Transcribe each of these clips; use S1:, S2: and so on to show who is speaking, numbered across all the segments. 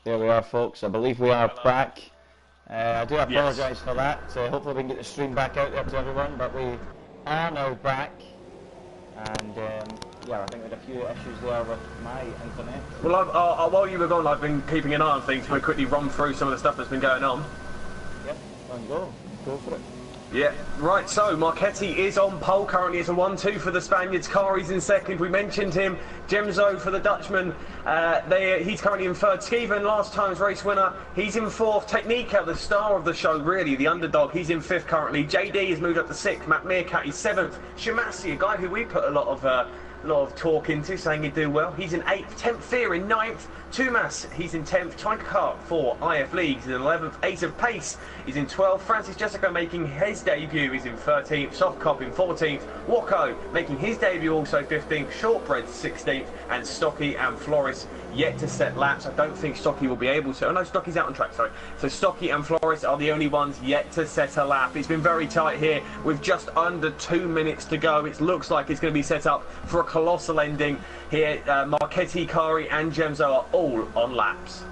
S1: there we are, folks. I believe we are back. I do apologise for that. Hopefully we can get the stream back out there to everyone, but we are now back. And yeah, I think we had a few issues there with my internet.
S2: Well, while you were gone, I've been keeping an eye on things. We'll quickly run through some of the stuff that's been going on.
S1: Yep, go for it.
S2: Yeah, right, so Marchetti is on pole, currently it's a 1-2 for the Spaniards, Kari's in second, we mentioned him, Gemzo for the Dutchman, he's currently in third, Skeven, last time's race winner, he's in fourth, Technica, the star of the show really, the underdog, he's in fifth currently, JD has moved up to sixth, Matt Meerkat is seventh, Shimasi, a guy who we put a lot of talk into, saying he'd do well, he's in eighth, 10th Fear in ninth, Tumas, he's in 10th, Twinkart for IF Leagues in 11th, Ace of Pace, he's in 12th, Francis Jessica making his debut, he's in 13th, Soft Cop in 14th, Woko making his debut also 15th, Shortbread 16th, and Stocky and Floris yet to set laps. I don't think Stocky will be able to. Oh no, Stocky's out on track, sorry. So Stocky and Floris are the only ones yet to set a lap. It's been very tight here with just under 2 minutes to go. It looks like it's going to be set up for a colossal ending here. Marchetti, Kari and Gemzo are all on laps.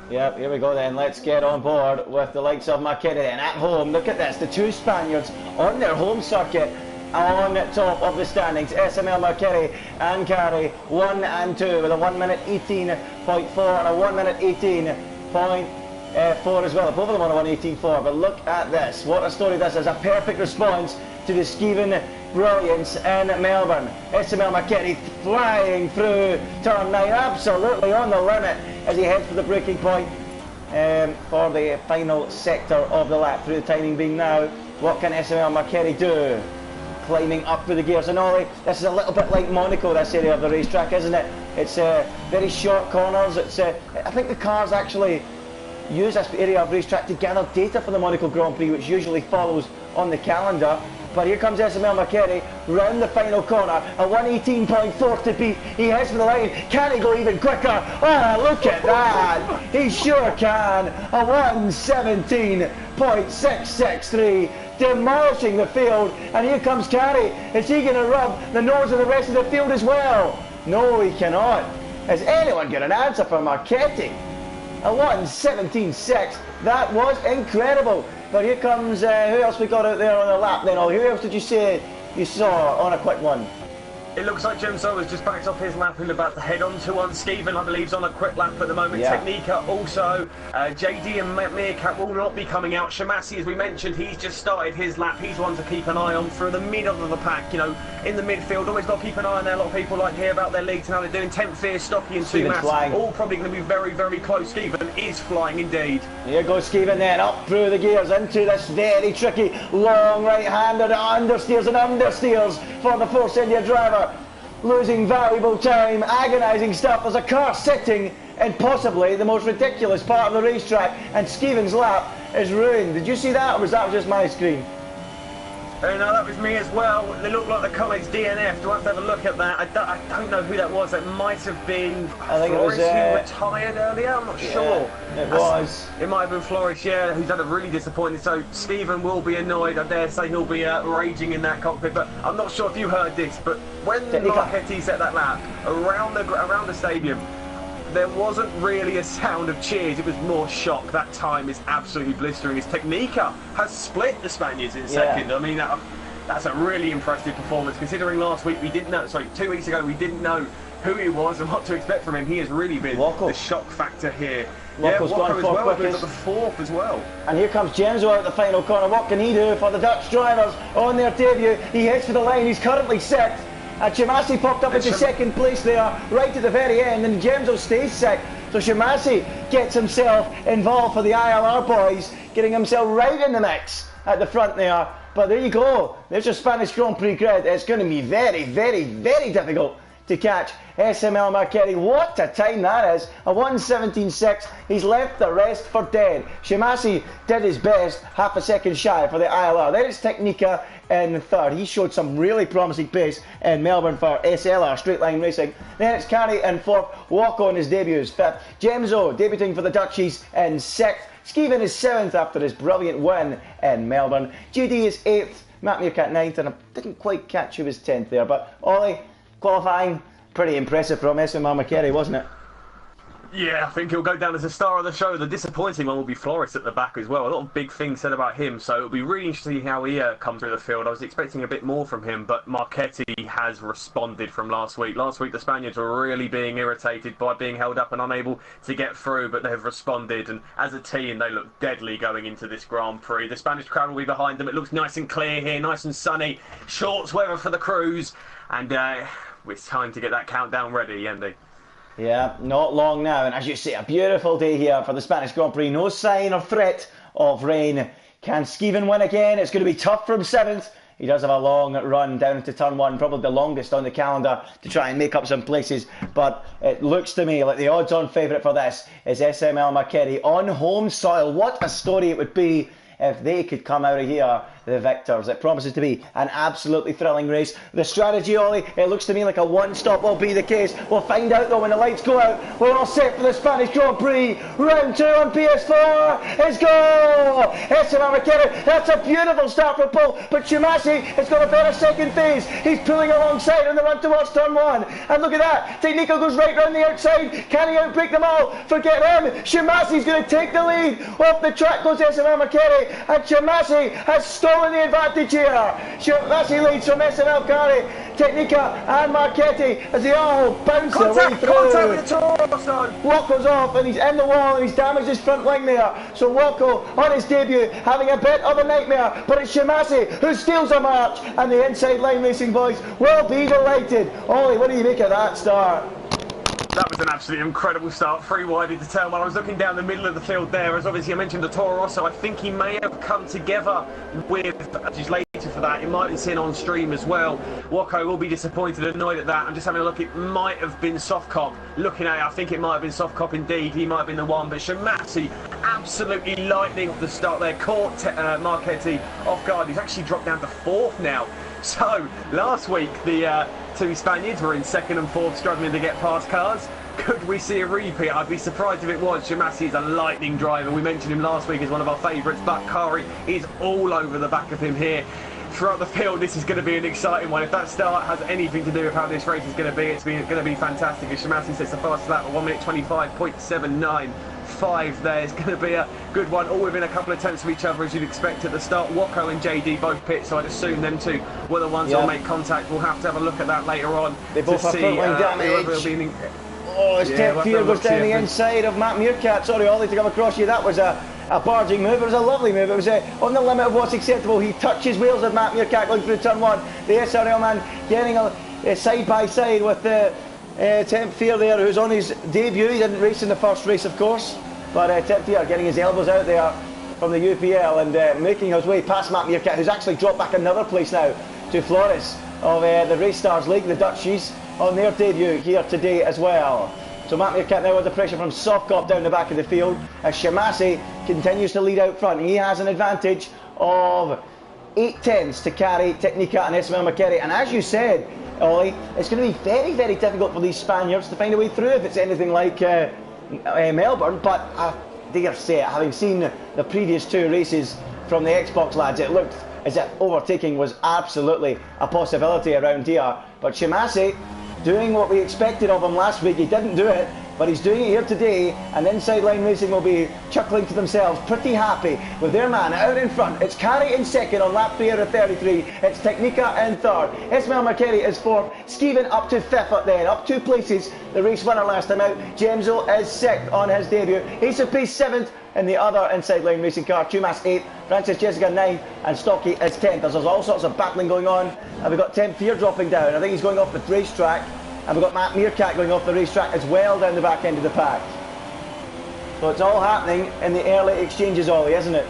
S1: Yep, here we go then. Let's get on board with the likes of Marchetti and at home. Look at this, the two Spaniards on their home circuit on top of the standings. SML Marchetti and Kari 1 and 2 with a 1 minute 18.4 and a 1 minute 18.4 as well. Both of them on a 1:18.4. But look at this. What a story this is. A perfect response to the Skeven brilliance in Melbourne. SML Marchetti flying through turn 9, absolutely on the limit as he heads for the breaking point for the final sector of the lap. Through the timing being now, what can SML Marchetti do? Climbing up through the gears. And Ollie, this is a little bit like Monaco, this area of the racetrack, isn't it? It's very short corners. It's I think the cars actually use this area of racetrack to gather data for the Monaco Grand Prix, which usually follows on the calendar. But here comes SML Marchetti round the final corner, a 1:18.4 to beat. He heads for the line. Can he go even quicker? Oh, look at that! He sure can. A 1:17.663, demolishing the field. And here comes Kari. Is he going to rub the nose of the rest of the field as well? No, he cannot. Has anyone got an answer for Marchetti? A 1:17.6. That was incredible. But here comes, who else we got out there on the lap then? Or who else did you say you saw on a quick one?
S2: It looks like Gemzo has just backed off his lap and about to head on to one. Skeven, I believe, is on a quick lap at the moment. Yeah. Technica also. JD and Meerkat will not be coming out. Shimasi, as we mentioned, he's just started his lap. He's one to keep an eye on through the middle of the pack, you know, in the midfield. Always got to keep an eye on there. A lot of people like to hear about their leagues and how they're doing. 10th Fear, Stocky and Tumas, all probably going to be very, very close. Skeven is flying indeed.
S1: Here goes Skeven then, up through the gears into this very tricky long right-hander that understeers and understeers for the Force India driver. Losing valuable time, agonising stuff. There's a car sitting in possibly the most ridiculous part of the racetrack, and Skeven's lap is ruined. Did you see that, or was that just my screen?
S2: No, that was me as well. They look like the comments DNF. Do I have to have a look at that? I don't know who that was. It might have been Floris, who retired earlier. I'm not sure.
S1: It was.
S2: It might have been Floris, yeah, who's had a really disappointing. So Skeven will be annoyed. I dare say he'll be raging in that cockpit. But I'm not sure if you heard this. But when Marchetti set that lap around the stadium, there wasn't really a sound of cheers, it was more shock. That time is absolutely blistering. His Technica has split the Spaniards in second. I mean, that's a really impressive performance, considering last week we didn't know, sorry, 2 weeks ago we didn't know who he was and what to expect from him. He has really been the shock factor here.
S1: Wocko's gone for quickest.
S2: The fourth as well.
S1: And here comes Gemzo out the final corner. What can he do for the Dutch drivers on their debut? He heads for the line, he's currently sixth. And Shimasi popped up into second place there, right at the very end, and Gemzo stays sixth. So Shimasi gets himself involved for the ILR boys, getting himself right in the mix at the front there. But there you go, there's your Spanish Grand Prix grid. It's going to be very, very, very difficult to catch SML Marchetti. What a time that is, a 1:17.6. He's left the rest for dead. Shimasi did his best, half a second shy for the ILR. Then it's Technica in third. He showed some really promising pace in Melbourne for SLR, straight line racing. Then it's Kari in fourth, Woko on his debuts fifth. Gemzo debuting for the Dutchies in sixth. Skeven is seventh after his brilliant win in Melbourne. JD is eighth, Matt Meerkat ninth, and I didn't quite catch who was 10th there, but Ollie, qualifying, pretty impressive from SML Marchetti, wasn't it?
S2: Yeah, I think he'll go down as a star of the show. The disappointing one will be Flores at the back as well. A lot of big things said about him, so it'll be really interesting to see how he comes through the field. I was expecting a bit more from him, but Marchetti has responded from last week. Last week, the Spaniards were really being irritated by being held up and unable to get through, but they have responded, and as a team, they look deadly going into this Grand Prix. The Spanish crowd will be behind them. It looks nice and clear here, nice and sunny. Shorts weather for the crews, and it's time to get that countdown ready, Andy.
S1: Yeah, not long now, and as you say, a beautiful day here for the Spanish Grand Prix. No sign or threat of rain. Can Skeven win again? It's going to be tough from 7th. He does have a long run down into turn 1, probably the longest on the calendar, to try and make up some places. But it looks to me like the odds-on favourite for this is SML Marchetti on home soil. What a story it would be if they could come out of here the victors. It promises to be an absolutely thrilling race. The strategy, Ollie, it looks to me like a one-stop will be the case. We'll find out though when the lights go out. We're all set for the Spanish Grand Prix. Round 2 on PS4. It's go! SML Marchetti, that's a beautiful start for Paul, but Shimasi has got a better second phase. He's pulling alongside on the run towards turn 1. And look at that, Technico goes right round the outside. Can he outbreak them all? Forget him. Shimasi's going to take the lead. Off the track goes SML Marchetti, and Shimasi has stolen the advantage here. Shimasi leads from SML Kari, Technica and Marchetti as they all bounce their way through.
S2: Contact with the torso.
S1: Walko's off and he's in the wall and he's damaged his front wing there. So Walko on his debut having a bit of a nightmare, but it's Shimasi who steals a march, and the inside line racing boys will be delighted. Ollie, what do you make of that start?
S2: That was an absolutely incredible start, 3 wide into turn 1. I was looking down the middle of the field there, as obviously I mentioned the Toro Rosso. I think he may have come together with, just later for that, it might have been seen on stream as well. Wako will be disappointed and annoyed at that. I'm just having a look, it might have been soft cop. Looking at it, I think it might have been soft cop indeed. He might have been the one, but Shimasi absolutely lightning off the start there. Caught Marchetti off guard. He's actually dropped down to 4th now. So, last week, the 2 Spaniards were in 2nd and 4th, struggling to get past cars. Could we see a repeat? I'd be surprised if it was. Shimasi is a lightning driver. We mentioned him last week as one of our favourites, but Kari is all over the back of him here. Throughout the field, this is going to be an exciting one. If that start has anything to do with how this race is going to be, it's going to be fantastic. If Shimasi sets the fastest lap at 1 minute 25.795 there, it's going to be a good one, all within a couple of tenths of each other as you'd expect at the start. Wako and JD both pit, so I'd assume them two were the ones that'll make contact. We'll have to have a look at that later on.
S1: They both have front wing damage. Oh, his Ted Fear goes down the inside of Matt Meerkat. Sorry, Ollie, to come across you. That was a barging move. It was a lovely move. It was on the limit of what's acceptable. He touches wheels of Matt Meerkat going through turn 1. The SRL man getting a side by side with Temp Fear there, who's on his debut. He didn't race in the first race, of course, but Temp Fear getting his elbows out there from the UPL and making his way past Matt Meerkat, who's actually dropped back another place now to Flores of the Race Stars League, the Dutchies, on their debut here today as well. So Matt Meerkat now under pressure from Softcop down the back of the field as Shimasi continues to lead out front. He has an advantage of 8 tenths to carry Technica and SML Marchetti, and as you said, Ollie, it's going to be very, very difficult for these Spaniards to find a way through if it's anything like Melbourne, but I dare say it, having seen the previous 2 races from the Xbox lads, it looked as if overtaking was absolutely a possibility around here. But Shimasi doing what we expected of him last week. He didn't do it, but he's doing it here today, and Inside Line Racing will be chuckling to themselves, pretty happy with their man out in front. It's Kari in 2nd on lap 3 out of 33. It's Technica in 3rd. SML Marchetti is 4th. Skeven up to 5th then, up 2 places. The race winner last time out. Gemzo is 6th on his debut. Ace of Peace 7th in the other Inside Line Racing car. Chumas 8th. Francis Jessica 9th, and Stocky is 10th. There's all sorts of battling going on, and we've got Temp Fear dropping down. I think he's going off the racetrack. And we've got Matt Meerkat going off the racetrack as well down the back end of the pack. So it's all happening in the early exchanges, Ollie, isn't it?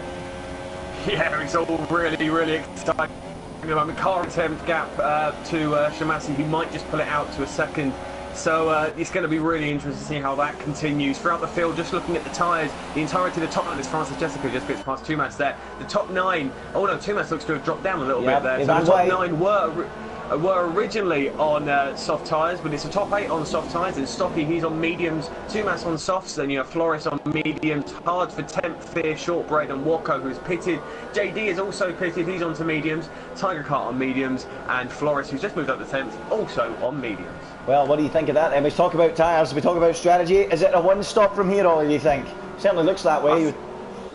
S2: Yeah, it's all really, really exciting. The car attempt gap to Shimasi, he might just pull it out to a 2nd. So it's going to be really interesting to see how that continues. Throughout the field, just looking at the tyres, the entirety of the top 9 is Francis Jessica, just gets past Tumas there. The top 9, oh no, Tumas looks to have dropped down a little bit there. So the top 9 were were originally on soft tyres, but it's a top 8 on soft tyres, and Stocky, he's on mediums, Tumas on softs, then you have Flores on mediums, hard for 10th, Fear, Shortbread and Wacko, who's pitted. JD is also pitted, he's onto mediums, Tiger Kart on mediums, and Flores, who's just moved up to 10th, also on mediums.
S1: Well, what do you think of that then? We talk about tyres, we talk about strategy. Is it a one-stop from here, Ollie, do you think? Certainly looks that way.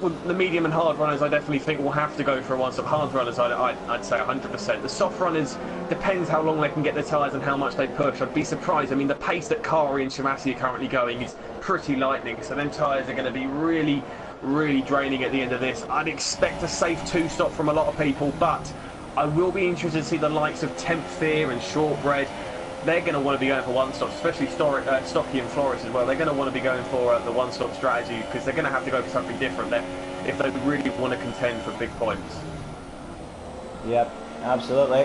S2: Well, the medium and hard runners, I definitely think will have to go for a one-stop. Hard runners, I'd say 100%. The soft runners, depends how long they can get the tyres and how much they push. I'd be surprised. I mean, the pace that Kari and Shimasi are currently going is pretty lightning, so them tyres are going to be really, really draining at the end of this. I'd expect a safe two-stop from a lot of people, but I will be interested to see the likes of Temp Fear and Shortbread. They're going to want to be going for one-stop, especially Stocky and Flores as well. They're going to want to be going for the one-stop strategy, because they're going to have to go for something different there if they really want to contend for big points.
S1: Yep, absolutely.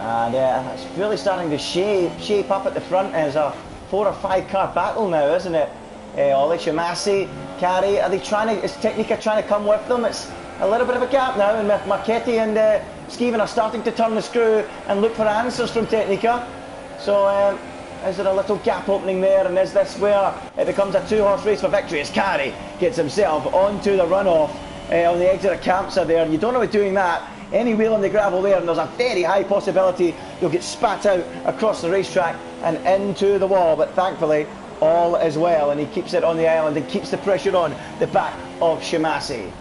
S1: And it's really starting to shape up at the front as a 4 or 5 car battle now, isn't it? Ollie, Shimasi, Kari, are they is Technica trying to come with them? It's a little bit of a gap now, and Marchetti and Skeven are starting to turn the screw and look for answers from Technica. So is there a little gap opening there, and is this where it becomes a 2-horse race for victory as Kari gets himself onto the runoff on the exit of Campsa there? You don't know about doing that. Any wheel on the gravel there, and there's a very high possibility you'll get spat out across the racetrack and into the wall, but thankfully all is well, and he keeps it on the island and keeps the pressure on the back of Shimasi.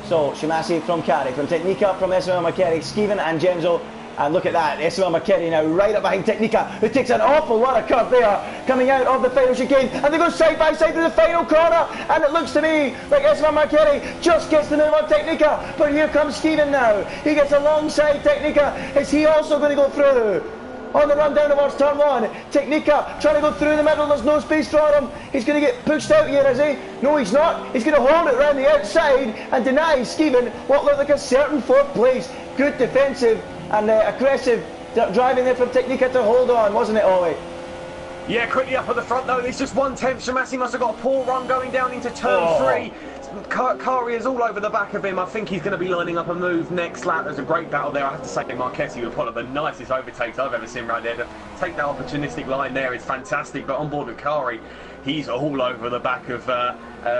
S1: So Shimasi from Kari, from Technica, from SML Marchetti, Skeven and Genzo. And look at that, SML Marchetti now right up behind Technica, who takes an awful lot of curve there, coming out of the final chicane, and they go side by side to the final corner, and it looks to me like SML Marchetti just gets the move on Technica, but here comes Skeven now. He gets alongside Technica. Is he also going to go through? On the run down towards turn 1, Technica trying to go through the middle, there's no space for him. He's going to get pushed out here, is he? No, he's not. He's going to hold it around the outside and deny Skeven what looked like a certain 4th place. Good defensive and aggressive driving there from Technica to hold on, wasn't it, Ollie?
S2: Yeah, quickly up at the front though, it's just 1/10. Shimasi must have got a poor run going down into turn 3. Kari is all over the back of him. I think he's going to be lining up a move next lap. There's a great battle there. I have to say, Marchetti with one of the nicest overtakes I've ever seen right there. To take that opportunistic line there is fantastic, but on board with Kari, he's all over the back of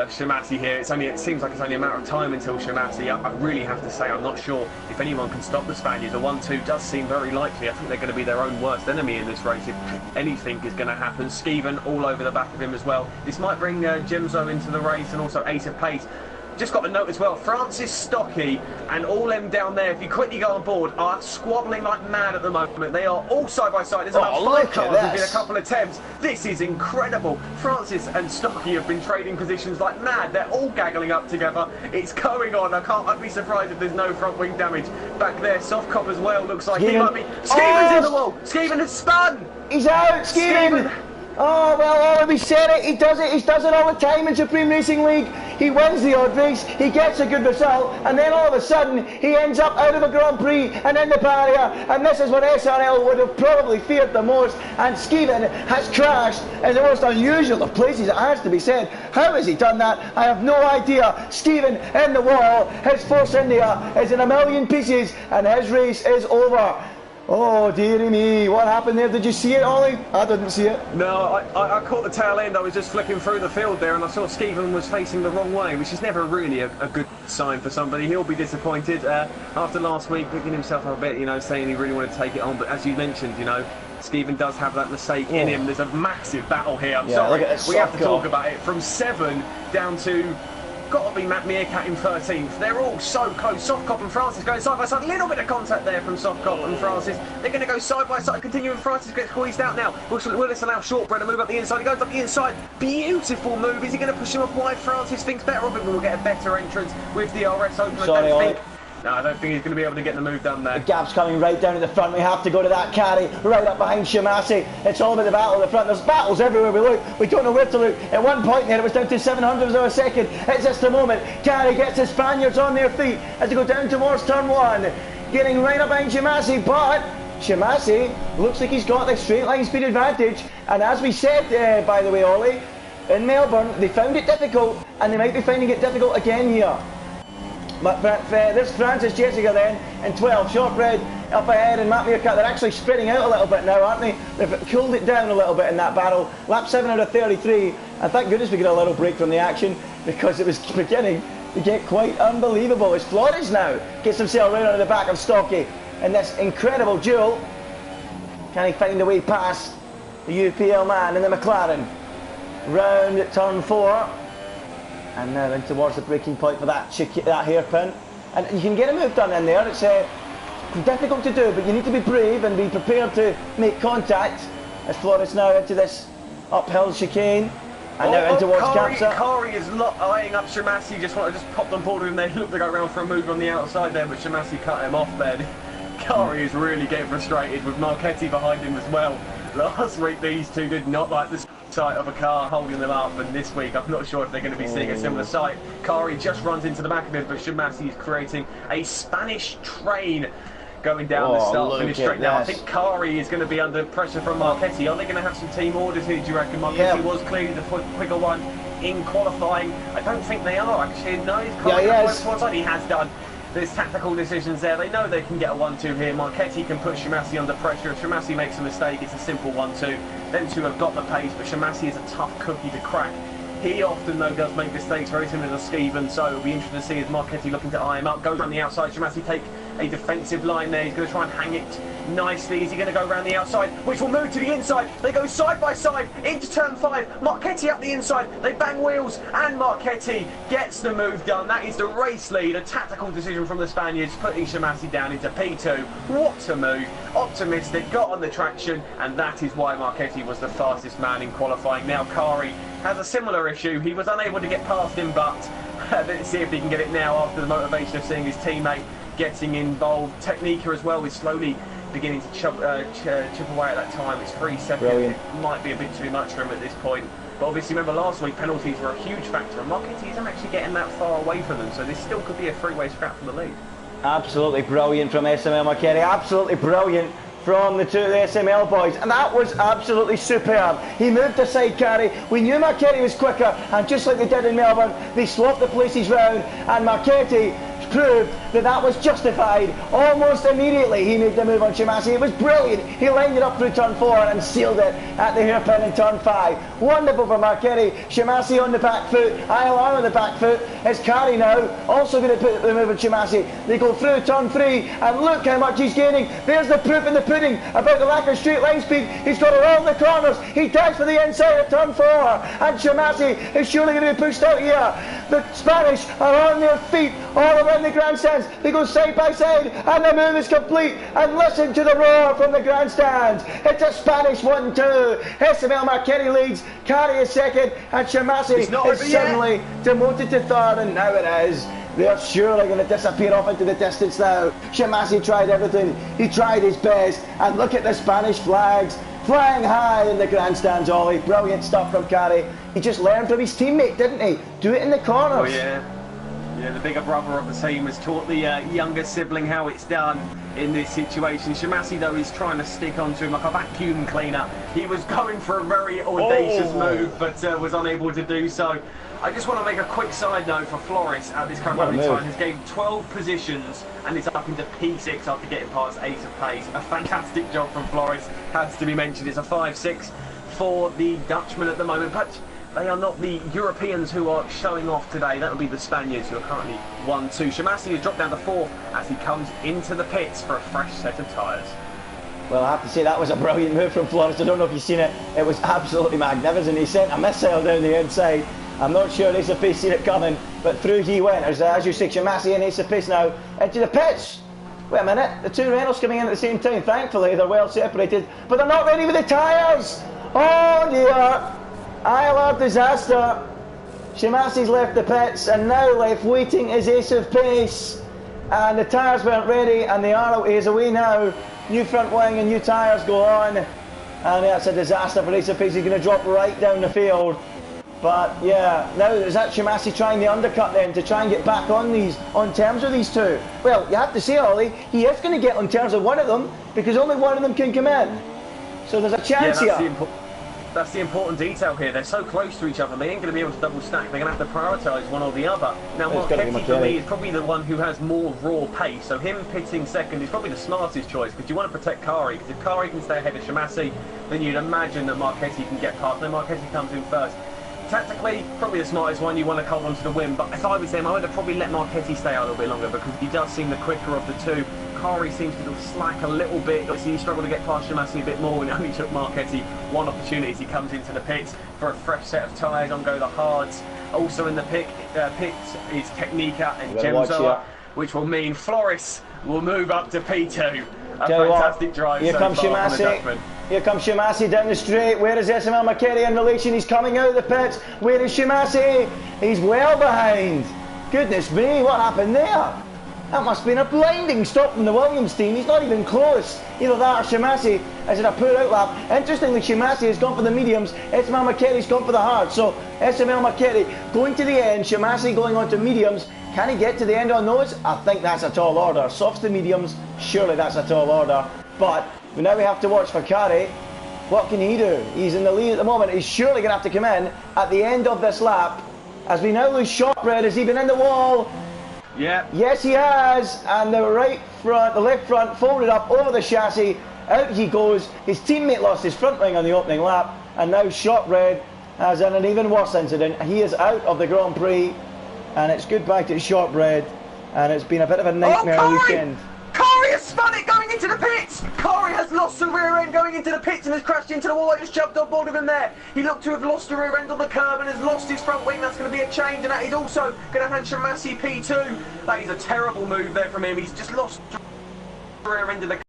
S2: Shimasi here. It seems like it's only a matter of time until Shimasi. I really have to say, I'm not sure if anyone can stop the Spaniards. A 1-2 does seem very likely. I think they're going to be their own worst enemy in this race if anything is going to happen. Skeven all over the back of him as well. This might bring Gemzo into the race, and also Ace of Pace. Just got to note as well, Francis Stocky and all them down there, if you quickly go on board, are squabbling like mad at the moment. They are all side by side. There's about 5 cars within a couple of attempts. This is incredible. Francis and Stocky have been trading positions like mad. They're all gaggling up together. It's going on. I'd be surprised if there's no front wing damage back there. Soft Cop as well looks like he might be. Skeven's in the wall. Skeven has spun.
S1: He's out. Skeven. Oh, well, we said it. He does it all the time in Supreme Racing League. He wins the odd race, he gets a good result, and then all of a sudden he ends up out of a Grand Prix and in the barrier, and this is what SRL would have probably feared the most. And Skeven has crashed in the most unusual of places, it has to be said. How has he done that? I have no idea. Skeven in the wall, his Force India is in a million pieces, and his race is over. Oh dearie me, what happened there? Did you see it, Ollie? I didn't see it.
S2: No, I caught the tail end. I was just flicking through the field there and I saw Skeven was facing the wrong way, which is never really a good sign for somebody. He'll be disappointed after last week, picking himself up a bit, saying he really wanted to take it on. But as you mentioned, Skeven does have that mistake in him. There's a massive battle here. I'm sorry, we have to talk about it. From 7 down to... got to be Matt Meerkat in 13th. They're all so close. Soft Cop and Francis going side by side. A little bit of contact there from Soft Cop and Francis. They're going to go side by side. Continuing. Francis gets squeezed out now. Will this allow Shortbread to move up the inside? He goes up the inside. Beautiful move. Is he going to push him up wide? Francis thinks better of it. We'll get a better entrance with the RS open. No, I don't think he's going to be able to get the move done there.
S1: The gap's coming right down at the front. We have to go to that carry right up behind Shimasi. It's all about the battle at the front. There's battles everywhere we look. We don't know where to look. At one point there, it was down to 700ths of a second. It's just a moment. Carey gets the Spaniards on their feet as they go down towards turn 1. Getting right up behind Shimasi, but Shimasi looks like he's got the straight line speed advantage. And as we said, by the way, Ollie, in Melbourne, they found it difficult, and they might be finding it difficult again here. There's Francis Jessica then in 12. Shortbread up ahead and Matt Meerkat. They're actually spreading out a little bit now, aren't they? They've cooled it down a little bit in that battle. Lap 7 out of 33. And thank goodness we got a little break from the action because it was beginning to get quite unbelievable as Flores now gets himself right onto the back of Stocky in this incredible duel. Can he find a way past the UPL man in the McLaren? Round at turn 4. And now in towards the breaking point for that hairpin. And you can get a move done in there. It's difficult to do, but you need to be brave and be prepared to make contact. As Flores now into this uphill chicane. And now in towards Capsa.
S2: Kari is eyeing up Shemasi, just popped on board with him. They looked to go around for a move on the outside there, but Shemasi cut him off there. Kari is really getting frustrated with Marchetti behind him as well. Last week these two did not like the sight of a car holding them up, and this week I'm not sure if they're going to be seeing a similar sight. Kari just runs into the back of him, but Shemasi is creating a Spanish train going down the start-finish straight now. I think Kari is going to be under pressure from Marchetti. Are they going to have some team orders here, do you reckon? Marchetti was clearly the quicker one in qualifying. I don't think they are, actually. No, he has done. There's tactical decisions there. They know they can get a 1-2 here. Marchetti can put Shemasi under pressure. If Shemasi makes a mistake, it's a simple 1-2. Them two have got the pace, but Shemasi is a tough cookie to crack. He often, though, does make mistakes, very similar to Steven, so it'll be interesting to see as Marchetti looking to eye him up. Goes around the outside. Shemasi take a defensive line there. He's going to try and hang it nicely. Is he going to go around the outside, which will move to the inside? They go side by side into turn 5. Marchetti up the inside. They bang wheels, and Marchetti gets the move done. That is the race lead. A tactical decision from the Spaniards, putting Shemasi down into P2. What a move. Optimistic, got on the traction, and that is why Marchetti was the fastest man in qualifying. Now Kari has a similar issue. He was unable to get past him, but let's see if he can get it now after the motivation of seeing his teammate getting involved. Technica as well is slowly beginning to chip away at that time. It's 3 seconds. Brilliant. It might be a bit too much for him at this point. But obviously, remember last week, penalties were a huge factor, and Marchetti isn't actually getting that far away from them, so this still could be a three-way scrap for the lead. Absolutely brilliant from SML Marchetti. Absolutely brilliant from the two of the SML boys, and that was absolutely superb. He moved aside Carey. We knew Marchetti was quicker, and just like they did in Melbourne, they swapped the places round, and Marchetti proved that that was justified. Almost immediately he made the move on Shemasi. It was brilliant. He lined it up through turn 4 and sealed it at the hairpin in turn 5. Wonderful for Marchetti. Shemasi on the back foot, ILR on the back foot. It's Carey now also going to put the move on Shemasi. They go through turn 3 and look how much he's gaining. There's the proof in the pudding about the lack of straight line speed. He's got around the corners. He dives for the inside at turn 4, and Shemasi is surely going to be pushed out here. The Spanish are on their feet all around the grandstands. They go side by side, and the move is complete. And listen to the roar from the grandstands. It's a Spanish 1-2. SML Marchetti leads, Carey is second, and Shemasi is suddenly demoted to third, and now it is. They're surely going to disappear off into the distance now. Shemasi tried everything. He tried his best, and look at the Spanish flags flying high in the grandstands, Ollie. Brilliant stuff from Carey. He just learned from his teammate, didn't he? Do it in the corners. Oh, yeah. Yeah, the bigger brother of the team has taught the younger sibling how it's done in this situation. Shemasi, though, is trying to stick onto him like a vacuum cleaner. He was going for a very audacious move, but was unable to do so. I just want to make a quick side note for Flores at this current moment in time. He's gained 12 positions and is up into P6 after getting past 8 of pace. A fantastic job from Flores, has to be mentioned. It's a 5-6 for the Dutchman at the moment, but they are not the Europeans who are showing off today. That would be the Spaniards, who are currently 1-2. Shemasi has dropped down to 4th as he comes into the pits for a fresh set of tyres. Well, I have to say that was a brilliant move from Flores. I don't know if you've seen it. It was absolutely magnificent. He sent a missile down the inside. I'm not sure Ace of Pace seen it coming, but through he went. As you say, Shemasi and Ace of Pace now into the pits. Wait a minute, the two Renaults coming in at the same time. Thankfully, they're well separated, but they're not ready with the tyres. Oh dear. ILR disaster. Shemasi's left the pits, and now left waiting is Ace of Pace, and the tyres weren't ready, and the RLT is away now. New front wing and new tyres go on, and that's a disaster for Ace of Pace. He's going to drop right down the field. But yeah, now is that Shemasi trying the undercut then to try and get back on terms with these two? Well, you have to say, Ollie, he is going to get on terms with one of them, because only one of them can come in. So there's a chance here. That's the important detail here. They're so close to each other, they ain't going to be able to double stack. They're going to have to prioritise one or the other. Now, Marchetti, for me, is probably the one who has more raw pace. So him pitting second is probably the smartest choice, because you want to protect Kari. Because if Kari can stay ahead of Shimasi, then you'd imagine that Marchetti can get past. Then Marchetti comes in first. Tactically, probably the smartest one. You want to hold on to the win. But if I was him, I would have probably let Marchetti stay out a little bit longer, because he does seem the quicker of the two. Kari seems to slack a little bit. He struggled to get past Shimasi a bit more, and it only took Marchetti one opportunity as he comes into the pits for a fresh set of tyres on go the hards. Also in the pits is Technica and Gemzoa, which will mean Floris will move up to P2. A fantastic drive.
S1: Here comes Shimasi. Here comes Shimasi down the straight. Where is SML Marchetti in relation? He's coming out of the pits. Where is Shimasi? He's well behind. Goodness me, what happened there? That must have been a blinding stop from the Williams team. He's not even close. Either that or Shimasi is in a poor outlap. Interestingly, Shimasi has gone for the mediums. SML Marchetti's gone for the hards. So SML Marchetti going to the end. Shimasi going on to mediums. Can he get to the end on those? I think that's a tall order. Softs to mediums, surely that's a tall order. But now we have to watch for Kari. What can he do? He's in the lead at the moment. He's surely going to have to come in at the end of this lap. As we now lose Shortbread, has he been in the wall?
S2: Yeah.
S1: Yes, he has. And the left front folded up over the chassis. Out he goes. His teammate lost his front wing on the opening lap. And now Shortbread has an even worse incident. He is out of the Grand Prix. And it's goodbye to Shortbread. And it's been a bit of a nightmare weekend.
S2: Kari has spun it going into the pits! Kari has lost the rear end going into the pits and has crashed into the wall. I just jumped on board of him there. He looked to have lost the rear end on the curb and has lost his front wing. That's going to be a change, and that is also going to hand Shimasi P2. That is a terrible move there from him. He's just lost the rear end of the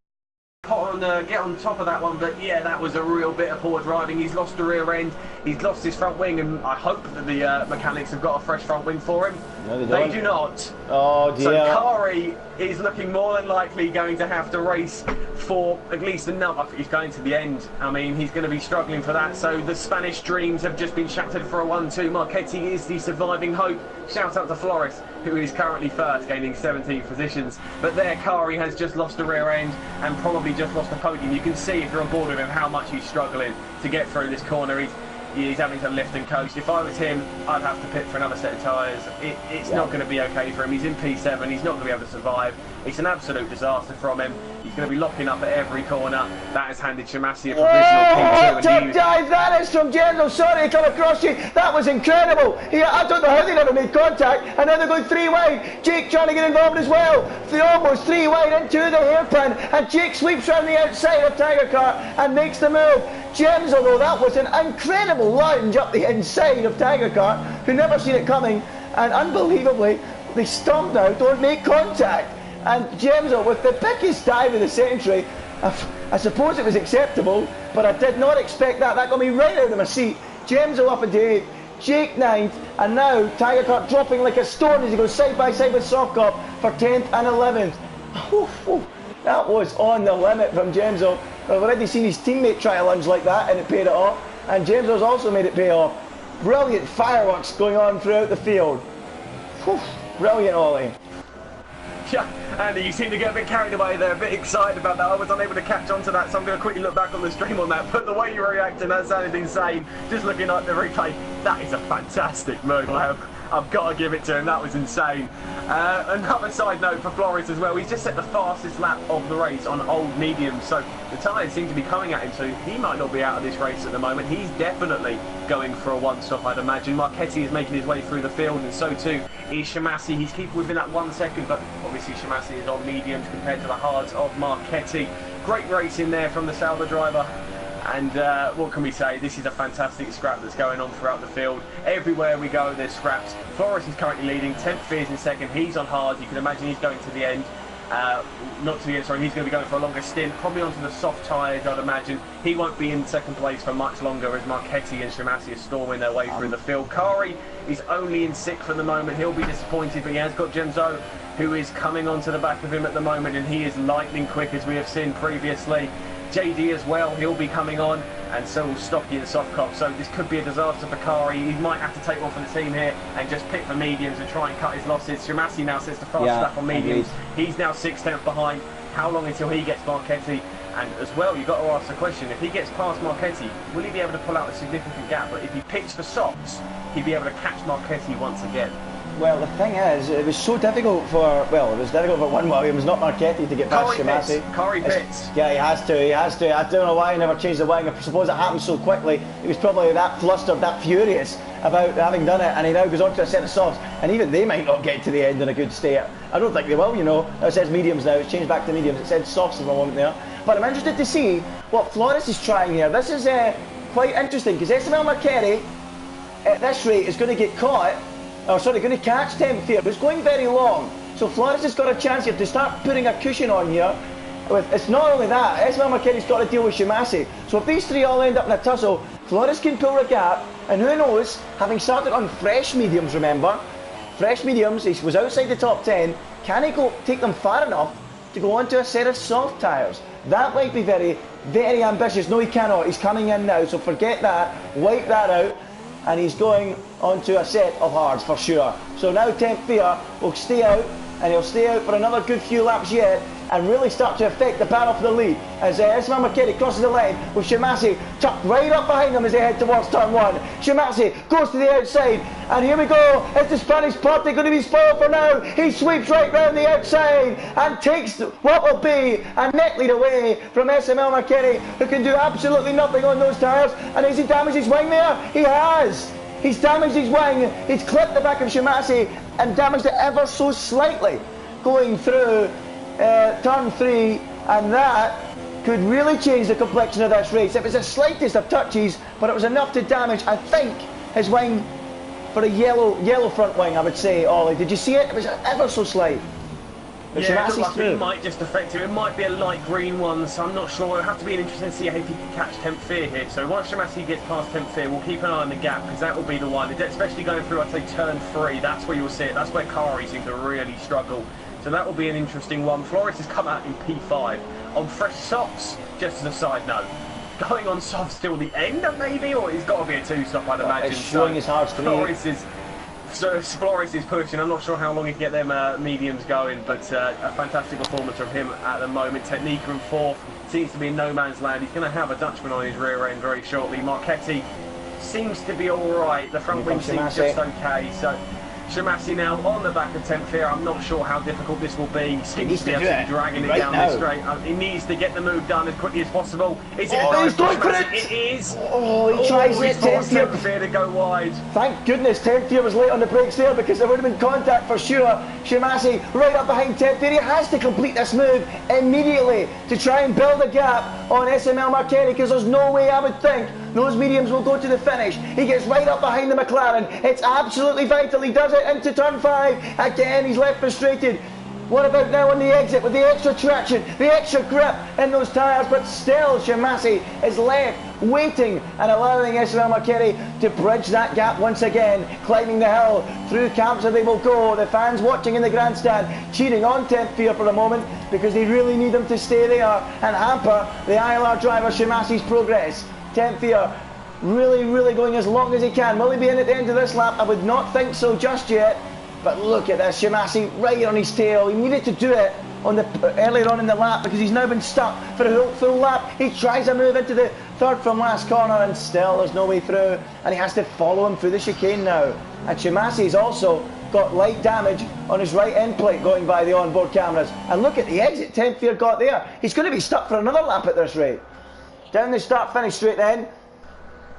S2: get on top of that one, but yeah, that was a real bit of poor driving. He's lost the rear end, he's lost his front wing, and I hope that the mechanics have got a fresh front wing for him.
S1: No, they
S2: do not.
S1: Oh dear.
S2: So Kari is looking more than likely going to have to race for at least another. He's going to the end. I mean, he's going to be struggling for that. So the Spanish dreams have just been shattered for a 1-2. Marchetti is the surviving hope. Shout out to Floris, who is currently first, gaining 17th positions. But there, Kari has just lost the rear end and probably just lost the podium. You can see, if you're on board with him, how much he's struggling to get through this corner. He's having to lift and coast. If I was him, I'd have to pit for another set of tyres. It's not going to be okay for him. He's in P7. He's not going to be able to survive. It's an absolute disaster from him. He's going to be locking up at every corner. That has handed Shimasi a provisional P2.
S1: Top dive, that is from General. Sorry to come across you. That was incredible. I don't know how they never made contact. And now they're going three wide. Jake trying to get involved as well. They're almost three wide into the hairpin. And Jake sweeps around the outside of Tiger Car and makes the move. James, although that was an incredible lunge up the inside of Tiger Car, who never seen it coming. And unbelievably, they stomped out, don't make contact. And Gemzo with the biggest dive of the century. I suppose it was acceptable, but I did not expect that. That got me right out of my seat. Gemzo up into 8th, Jake 9th, and now Tiger Car dropping like a stone as he goes side by side with Softcop for 10th and 11th. That was on the limit from Gemzo. I've already seen his teammate try a lunge like that and it paid it off. And Gemzo's also made it pay off. Brilliant fireworks going on throughout the field. Brilliant, Ollie.
S2: Yeah, Andy, you seem to get a bit carried away there, a bit excited about that. I was unable to catch on to that, so I'm going to quickly look back on the stream on that. But the way you were reacting, that sounded insane. Just looking at the replay, that is a fantastic move. I've got to give it to him. That was insane. Another side note for Floris as well. He's just set the fastest lap of the race on old mediums, so the tyres seem to be coming at him, so he might not be out of this race at the moment. He's definitely going for a one-stop, I'd imagine. Marchetti is making his way through the field, and so too is Shimasi. He's keeping within that 1 second, but obviously Shimasi is on mediums compared to the hards of Marchetti. Great race in there from the Sauber driver. And what can we say? This is a fantastic scrap that's going on throughout the field. Everywhere we go, there's scraps. Floris is currently leading. 10th Fears in second. He's on hard. You can imagine he's going to the end. Not to the end, sorry. He's going to be going for a longer stint. Probably onto the soft tyres, I'd imagine. He won't be in second place for much longer as Marchetti and Shimasi are storming their way through the field. Kari is only in 6th at the moment. He'll be disappointed, but he has got Gemzo, who is coming onto the back of him at the moment, and he is lightning quick, as we have seen previously. JD as well, he'll be coming on, and so will Stocky and Softcop. So this could be a disaster for Kari. He might have to take one for the team here and just pick for mediums and try and cut his losses. Shimasi now sets the fastest lap on mediums. He's now 6th behind. How long until he gets Marchetti And as well, you've got to ask the question, if he gets past Marchetti, will he be able to pull out a significant gap? But if he picks for softs, he'd be able to catch Marchetti once again.
S1: Well, the thing is, it was so difficult for, well, it was difficult for one Williams, not Marchetti, to get past Shimasi.
S2: Corey pits.
S1: Yeah, he has to. I don't know why he never changed the wing. I suppose it happened so quickly. He was probably that flustered, that furious about having done it, and he now goes on to a set of softs, and even they might not get to the end in a good state. I don't think they will, you know. It says mediums now, it's changed back to mediums. It said softs for a moment there. But I'm interested to see what Flores is trying here. This is quite interesting, because SML Marchetti, at this rate, is going to get caught. Oh, sorry, going to catch 10th fear, but it's going very long. So Flores has got a chance here to start putting a cushion on here. It's not only that, SML Marchetti's got to deal with Shimasi. So if these three all end up in a tussle, Flores can pull a gap, and who knows, having started on fresh mediums, remember, fresh mediums, he was outside the top 10, can he take them far enough to go onto a set of soft tyres? That might be very, very ambitious. No, he cannot. He's coming in now, so forget that, wipe that out. And he's going onto a set of hards for sure. So now 10th fear will stay out, and he'll stay out for another good few laps yet, and really start to affect the battle for the lead as SML Marchetti crosses the line with Shimasi tucked right up behind him as they head towards turn 1. Shimasi goes to the outside, and here we go. Is the Spanish party going to be spoiled for now? He sweeps right round the outside and takes what will be a net lead away from SML Marchetti, who can do absolutely nothing on those tyres. And has he damaged his wing there? He has. He's damaged his wing. He's clipped the back of Shimasi and damaged it ever so slightly going through turn 3, and that could really change the complexion of this race. It was the slightest of touches, but it was enough to damage, I think, his wing for a yellow front wing, I would say, Ollie. Did you see it? It was ever so slight. But
S2: yeah, it might just affect him. It might be a light green one, so I'm not sure. It'll have to be interesting to see how he can catch 10th fear here. So once Shimasi gets past 10th fear, we'll keep an eye on the gap, because that will be the one, especially going through, I'd say, turn 3. That's where you'll see it. That's where car racing can really struggle. So that will be an interesting one. Flores has come out in P5 on fresh softs, just as a side note. Going on softs till the end, maybe, or it's got to be a 2-stop, I'd imagine.
S1: It's showing his heart to me.
S2: Flores is pushing. I'm not sure how long he can get them mediums going, but a fantastic performance from him at the moment. Technica in 4th, seems to be in no man's land. He's going to have a Dutchman on his rear end very shortly. Marchetti seems to be all right. The front wing seems just okay. So Shimasi now on the back of 10th fear. I'm not sure how difficult this will be. Seems to be dragging it down this straight. He needs to get the move done as quickly as possible. Is it a dive for Shimasi? It is.
S1: Oh, he tries it.
S2: 10th fear to go wide.
S1: Thank goodness 10th fear was late on the brakes there, because there would have been contact for sure. Shimasi right up behind 10th fear. He has to complete this move immediately to try and build a gap on SML Marchetti, because there's no way, I would think, those mediums will go to the finish. He gets right up behind the McLaren. It's absolutely vital. He does it into turn 5. Again, he's left frustrated. What about now on the exit with the extra traction, the extra grip in those tyres? But still, Shimasi is left waiting and allowing SML Marchetti to bridge that gap once again, climbing the hill. Through camps they will go. The fans watching in the grandstand, cheering on 10th fear for a moment, because they really need him to stay there and hamper the ILR driver Shimasi's progress. 10th fear really going as long as he can. Will he be in at the end of this lap? I would not think so just yet. But look at this, Shimasi right on his tail. He needed to do it earlier on in the lap, because he's now been stuck for a full lap. He tries a move into the third from last corner, and still there's no way through, and he has to follow him through the chicane now. And Shimasi's also got light damage on his right end plate going by the onboard cameras. And look at the exit 10th fear got there. He's going to be stuck for another lap at this rate. Down the start-finish straight then,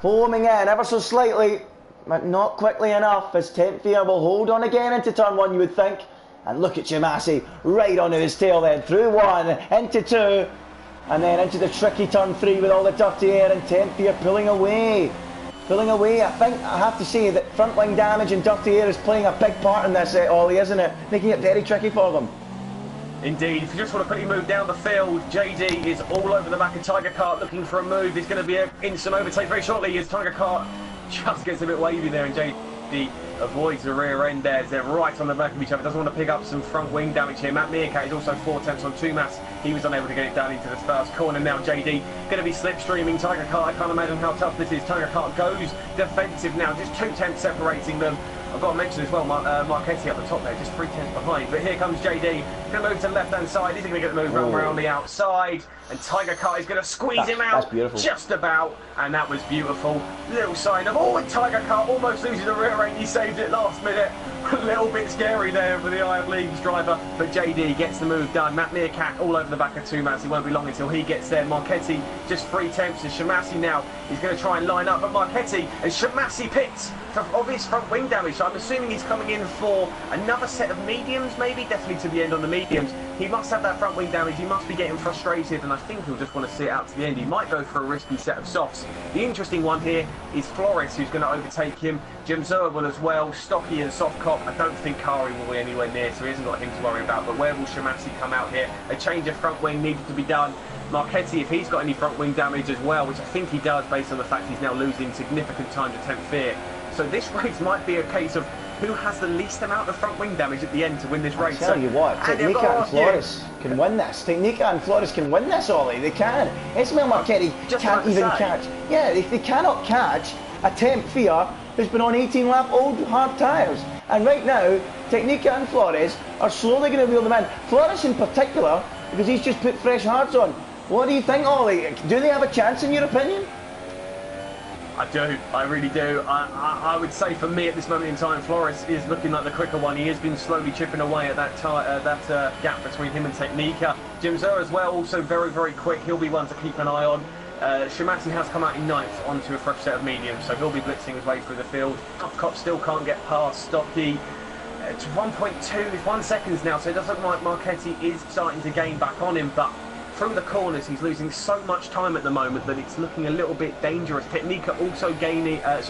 S1: foaming in ever so slightly, but not quickly enough, as 10th fear will hold on again into turn 1, you would think. And look at Shimasi right onto his tail then, through 1, into 2, and then into the tricky turn 3 with all the dirty air, and 10th fear pulling away. I think I have to say that front wing damage and dirty air is playing a big part in this, Ollie, isn't it? Making it very tricky for them.
S2: Indeed, if you just want to quickly move down the field, JD is all over the back of Tiger Kart looking for a move. There's going to be an instant overtake very shortly as Tiger Kart just gets a bit wavy there, and JD avoids the rear end there as they're right on the back of each other. Doesn't want to pick up some front wing damage here. Matt Meerkat is also 4 attempts on Tumas. He was unable to get it down into the first corner. Now JD going to be slipstreaming Tiger Kart. I can't imagine how tough this is. Tiger Kart goes defensive now. Just 2 tenths separating them. I've got to mention as well, Marchetti up the top there, just 3 tenths behind. But here comes JD. Going to move to the left-hand side. Is he going to get the move around the outside? And Tiger Kart is going to squeeze him out. Just about. And that was beautiful. Little sign of, and Tiger Kart almost loses the rear end. He saved it last minute. A little bit scary there for the Iron League's driver. But JD gets the move done. Matt Meerkat all over the back of Tumas. It won't be long until he gets there. Marchetti just 3 tenths. And Shemasi now is going to try and line up. But Marchetti and Shemasi pits for obvious front wing damage. So I'm assuming he's coming in for another set of mediums, maybe. Definitely to the end on the mediums. He must have that front wing damage. He must be getting frustrated. And I think he'll just want to see it out to the end. He might go for a risky set of softs. The interesting one here is Flores, who's going to overtake him. Jim Zoa will as well. Stocky and Soft Cop. I don't think Kari will be anywhere near, so he hasn't got him to worry about. But where will Shemasi come out here? A change of front wing needed to be done. Marchetti, if he's got any front wing damage as well, which I think he does based on the fact he's now losing significant time to temp fear. So this race might be a case of who has the least amount of front wing damage at the end to win this race.
S1: I tell you what, Technica and Flores can win this. Technica and Flores can win this, Ollie. They can. Ismail Marchetti can't even catch. Yeah, they cannot catch a temp fear who's been on 18-lap old hard tyres. And right now, Technica and Flores are slowly going to reel them in. Flores in particular, because he's just put fresh hards on. What do you think, Ollie? Do they have a chance in your opinion?
S2: I do, I really do. I would say for me at this moment in time, Flores is looking like the quicker one. He has been slowly chipping away at that gap between him and Technica. Jim Zoa as well, also very, very quick. He'll be one to keep an eye on. Shemasi has come out in 9th onto a fresh set of mediums, so he'll be blitzing his way through the field. Cop still can't get past Stocky. It's 1.1 seconds now, so it does look like Marchetti is starting to gain back on him, but through the corners he's losing so much time at the moment that it's looking a little bit dangerous. Technica also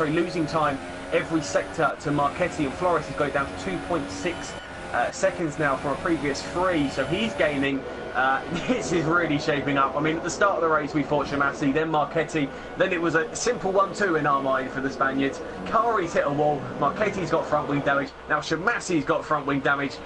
S2: losing time every sector to Marchetti, and Flores is going down to 2.6 seconds now from a previous 3, so he's gaining. This is really shaping up. I mean, at the start of the race we thought Shemasi, then Marchetti, then it was a simple 1-2 in our mind for the Spaniards. Kari's hit a wall, Marchetti's got front wing damage, now Shemasi's got front wing damage.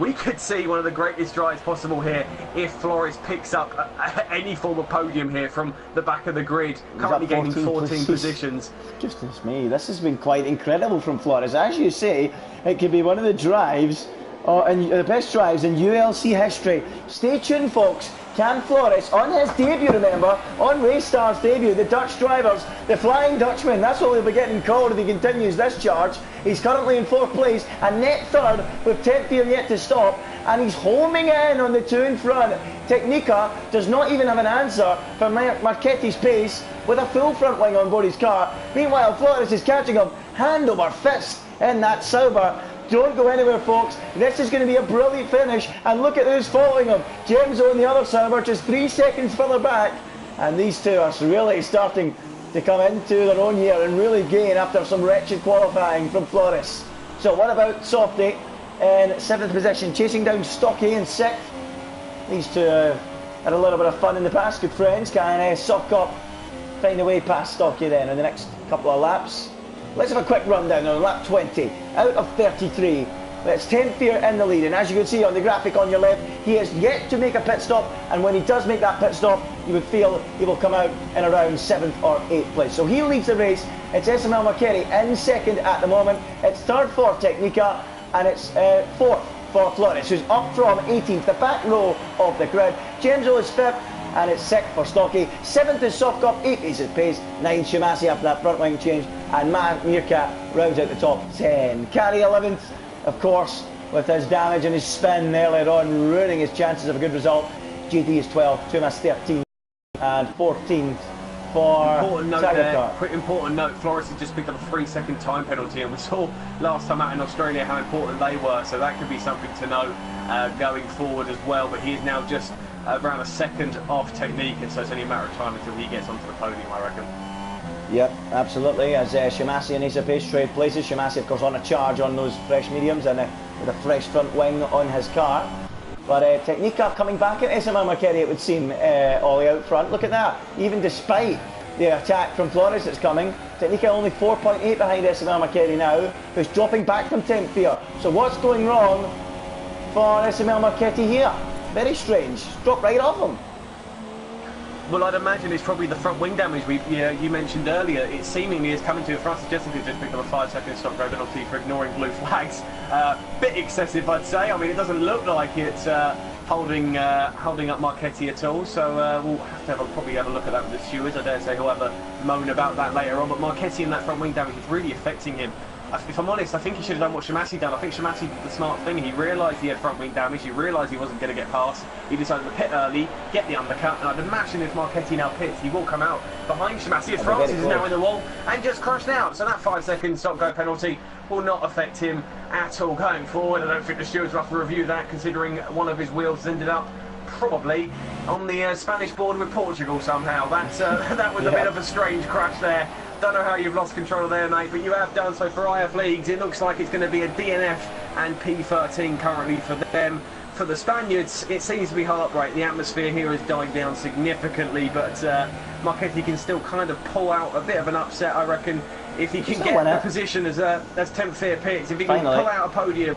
S2: We could see one of the greatest drives possible here if Flores picks up any form of podium here from the back of the grid, currently gaining 14 positions.
S1: Goodness me, this has been quite incredible from Flores. As you say, it could be one of the drives, and the best drives in ULC history. Stay tuned, folks. Can Flores, on his debut, remember, on Raystar's debut, the Dutch drivers, the Flying Dutchman, that's what he'll be getting called if he continues this charge. He's currently in 4th place, and net 3rd with temp fear yet to stop, and he's homing in on the 2 in front. Technica does not even have an answer for Marchetti's pace with a full front wing on board his car. Meanwhile, Flores is catching him hand over fist in that Sauber. Don't go anywhere, folks. This is going to be a brilliant finish. And look at who's following him. Gemzo on the other Sauber, just 3 seconds further back. And these two are really starting to come into their own here and really gain after some wretched qualifying from Flores. So what about Softy in 7th position, chasing down Stocky in 6th. These two had a little bit of fun in the past, good friends. Can Soft Cop find a way past Stocky then in the next couple of laps? Let's have a quick rundown on lap 20, out of 33. That's 10 Fear in the lead, and as you can see on the graphic on your left, he has yet to make a pit stop, and when he does make that pit stop, you would feel he will come out in around 7th or 8th place. So he leads the race. It's Ismail Marchetti in 2nd at the moment. It's 3rd for Technica, and it's 4th for Flores, who's up from 18th, the back row of the grid. Gemzo is 5th, and it's 6th for Stocky. 7th is Soft Cop, 8th is his pace. 9th Shemasi after that front wing change, and Matt Meerkat rounds out the top 10. Carry 11th, of course, with his damage and his spin earlier on, ruining his chances of a good result. GD is 12th, Tumas 13th, and 14th for
S2: important note there. Quick important note, Flores has just picked up a 3-second time penalty, and we saw last time out in Australia how important they were, so that could be something to note going forward as well. But he is now just around a second off Technique, and so it's only a matter of time until he gets onto the podium, I reckon.
S1: Yep, absolutely, as Shemasi and Asa Pace trade places. Shemasi, of course, on a charge on those fresh mediums and with a fresh front wing on his car. But Technica coming back at Ismail Marchetti, it would seem, Ollie out front. Look at that. Even despite the attack from Flores that's coming. Technica only 4.8 behind SML Marchetti now, who's dropping back from 10th here. So what's going wrong for SML Marchetti here? Very strange. Dropped right off him.
S2: Well, I'd imagine it's probably the front wing damage you mentioned earlier. It seemingly is coming to France. Jessica just picked up a 5-second stop go penalty for ignoring blue flags. Bit excessive, I'd say. I mean, it doesn't look like it's holding up Marchetti at all. So we'll have to probably have a look at that with the stewards. I dare say he'll have a moan about that later on. But Marchetti and that front wing damage is really affecting him. If I'm honest, I think he should have done what Shemasi done. I think Shemasi did the smart thing. He realised he had front wing damage. He realised he wasn't going to get past. He decided to pit early, get the undercut. And I'd imagine if Marchetti now pits, he will come out behind Shemasi. If Francis is now in the wall and just crushed out. So that 5-second stop-go penalty will not affect him at all going forward. I don't think the stewards will have to review that, considering one of his wheels has ended up probably on the Spanish border with Portugal somehow. That was a bit of a strange crash there. Don't know how you've lost control there, mate, but you have done so for IF Leagues. It looks like it's going to be a DNF and P13 currently for them. For the Spaniards, it seems to be heartbreak. The atmosphere here has died down significantly, but Marchetti can still kind of pull out a bit of an upset, I reckon, if he can get the position as 10th here pits. If he can pull out a podium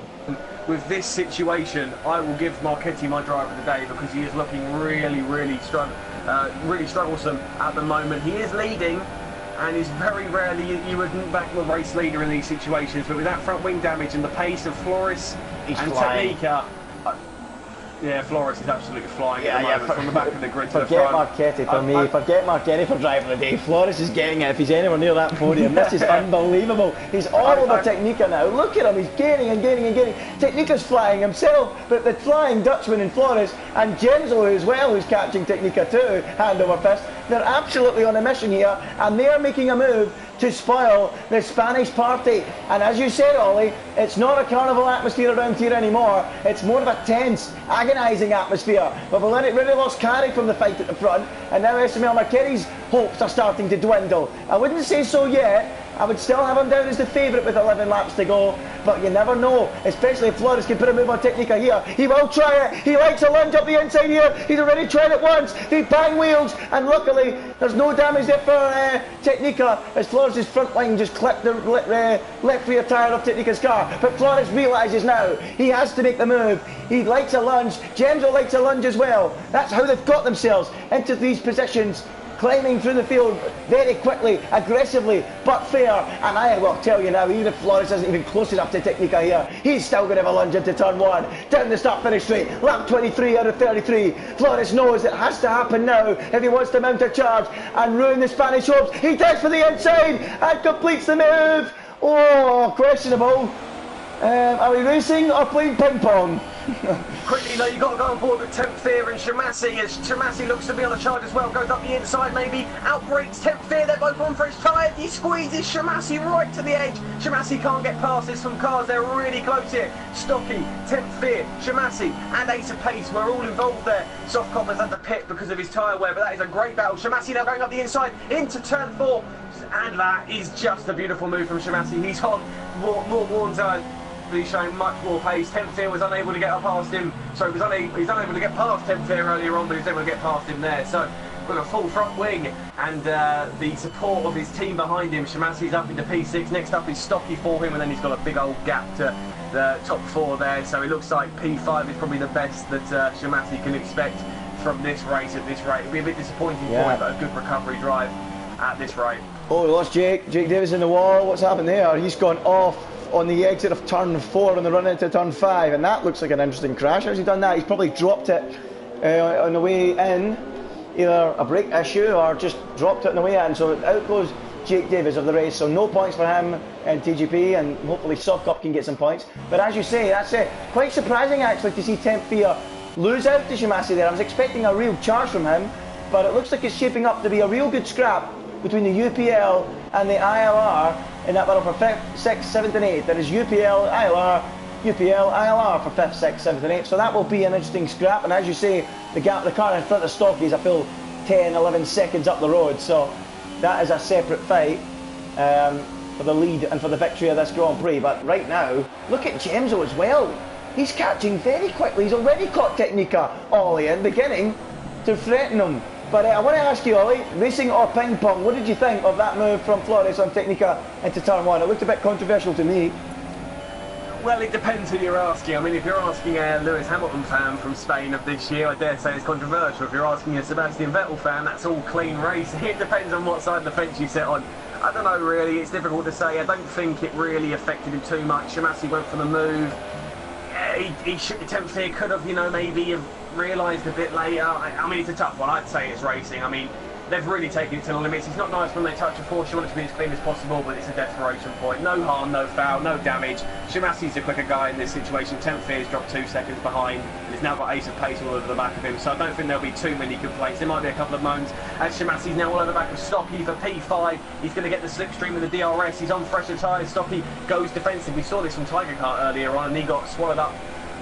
S2: with this situation, I will give Marchetti my driver of the day, because he is looking really strugglesome at the moment. He is leading, and is very rarely you would back the race leader in these situations, but with that front wing damage and the pace of Flores and Technica, yeah, Flores is absolutely flying at the moment from the back of the grid to the front.
S1: Forget Marchetti for me, forget Marchetti for driver of the day. Flores is getting it if he's anywhere near that podium. This is unbelievable. He's all over Technica now. Look at him, he's gaining and gaining and gaining. Technica's flying himself, but the flying Dutchman in Flores and Genzo as well, who's catching Technica too, hand over fist. They're absolutely on a mission here, and they are making a move to spoil the Spanish party. And as you said, Ollie, it's not a carnival atmosphere around here anymore. It's more of a tense, agonising atmosphere. But we really lost carry from the fight at the front, and now SML Marchetti's hopes are starting to dwindle. I wouldn't say so yet. I would still have him down as the favourite with 11 laps to go, but you never know, especially if Flores can put a move on Technica here. He will try it. He likes a lunge up the inside here. He's already tried it once. He bang wheels, and luckily there's no damage there for Technica, as Flores' front line just clipped the left rear tyre of Technica's car. But Flores realises now he has to make the move. He likes a lunge. Genzo likes a lunge as well. That's how they've got themselves into these positions, climbing through the field very quickly, aggressively, but fair. And I will tell you now, even if Flores isn't even close enough to Technica here, he's still going to have a lunge into turn 1, down the start-finish straight, lap 23 out of 33. Flores knows it has to happen now if he wants to mount a charge and ruin the Spanish hopes. He dives for the inside and completes the move. Oh, questionable. Are we racing or playing ping pong?
S2: Quickly though, you've got to go on board with 10th Fear and Shemasi, as Shemasi looks to be on the charge as well, goes up the inside maybe, outbreaks 10th Fear, they're both on for his tyre, he squeezes Shemasi right to the edge. Shemasi can't get past this from cars, they're really close here. Stocky, 10th Fear, Shemasi and Ace of Pace were all involved there. Soft Copper's at the pit because of his tyre wear, but that is a great battle. Shemasi now going up the inside into turn 4, and that is just a beautiful move from Shemasi. He's on more worn tyres. He's showing much more pace. 10th Fear was unable to get up past him, so he's unable to get past 10th Fear earlier on, but he's able to get past him there. So with a full front wing and the support of his team behind him, Shemasi's up into P6. Next up is Stocky for him, and then he's got a big old gap to the top 4 there. So it looks like P5 is probably the best that Shemasi can expect from this race at this rate. It'll be a bit disappointing for him, but a good recovery drive at this rate.
S1: Oh, we lost Jake Davis in the wall. What's happened there? He's gone off on the exit of turn 4 on the run into turn 5, and that looks like an interesting crash. How's he done that? He's probably dropped it on the way in, either a brake issue or just dropped it on the way in. So out goes Jake Davis of the race, so no points for him in TGP, and hopefully Soft Cup can get some points. But as you say, that's it. Quite surprising actually to see 10th Fear lose out to Shemasi there. I was expecting a real charge from him, but it looks like it's shaping up to be a real good scrap between the UPL and the ILR in that battle for 5th, 6th, 7th and 8th. There is UPL, ILR for 5th, 6th, 7th and 8th. So that will be an interesting scrap. And as you say, the car in front of Stocky is a full 10, 11 seconds up the road. So that is a separate fight for the lead and for the victory of this Grand Prix. But right now, look at Genzo as well. He's catching very quickly. He's already caught Technica Ollie and beginning to threaten him But I want to ask you, Ollie, racing or ping pong, what did you think of that move from Flores on Technica into turn 1? It looked a bit controversial to me.
S2: Well, it depends who you're asking. I mean, if you're asking a Lewis Hamilton fan from Spain of this year, I dare say it's controversial. If you're asking a Sebastian Vettel fan, that's all clean racing. It depends on what side of the fence you sit on. I don't know, really. It's difficult to say. I don't think it really affected him too much. Shimasi went for the move. He potentially could have, you know, maybe have realised a bit later. I mean, it's a tough one. I'd say it's racing. I mean, they've really taken it to the limits. It's not nice when they touch a force. You want it to be as clean as possible, but it's a desperation point. No harm, no foul, no damage. Shimasi's a quicker guy in this situation. 10th Fear's dropped 2 seconds behind, and he's now got Ace of Pace all over the back of him, so I don't think there'll be too many complaints. There might be a couple of moans, as Shimasi's now all over the back of Stocky for P5. He's going to get the slipstream with the DRS. He's on fresher tyres. Stocky goes defensive. We saw this from Tiger Kart earlier on, and he got swallowed up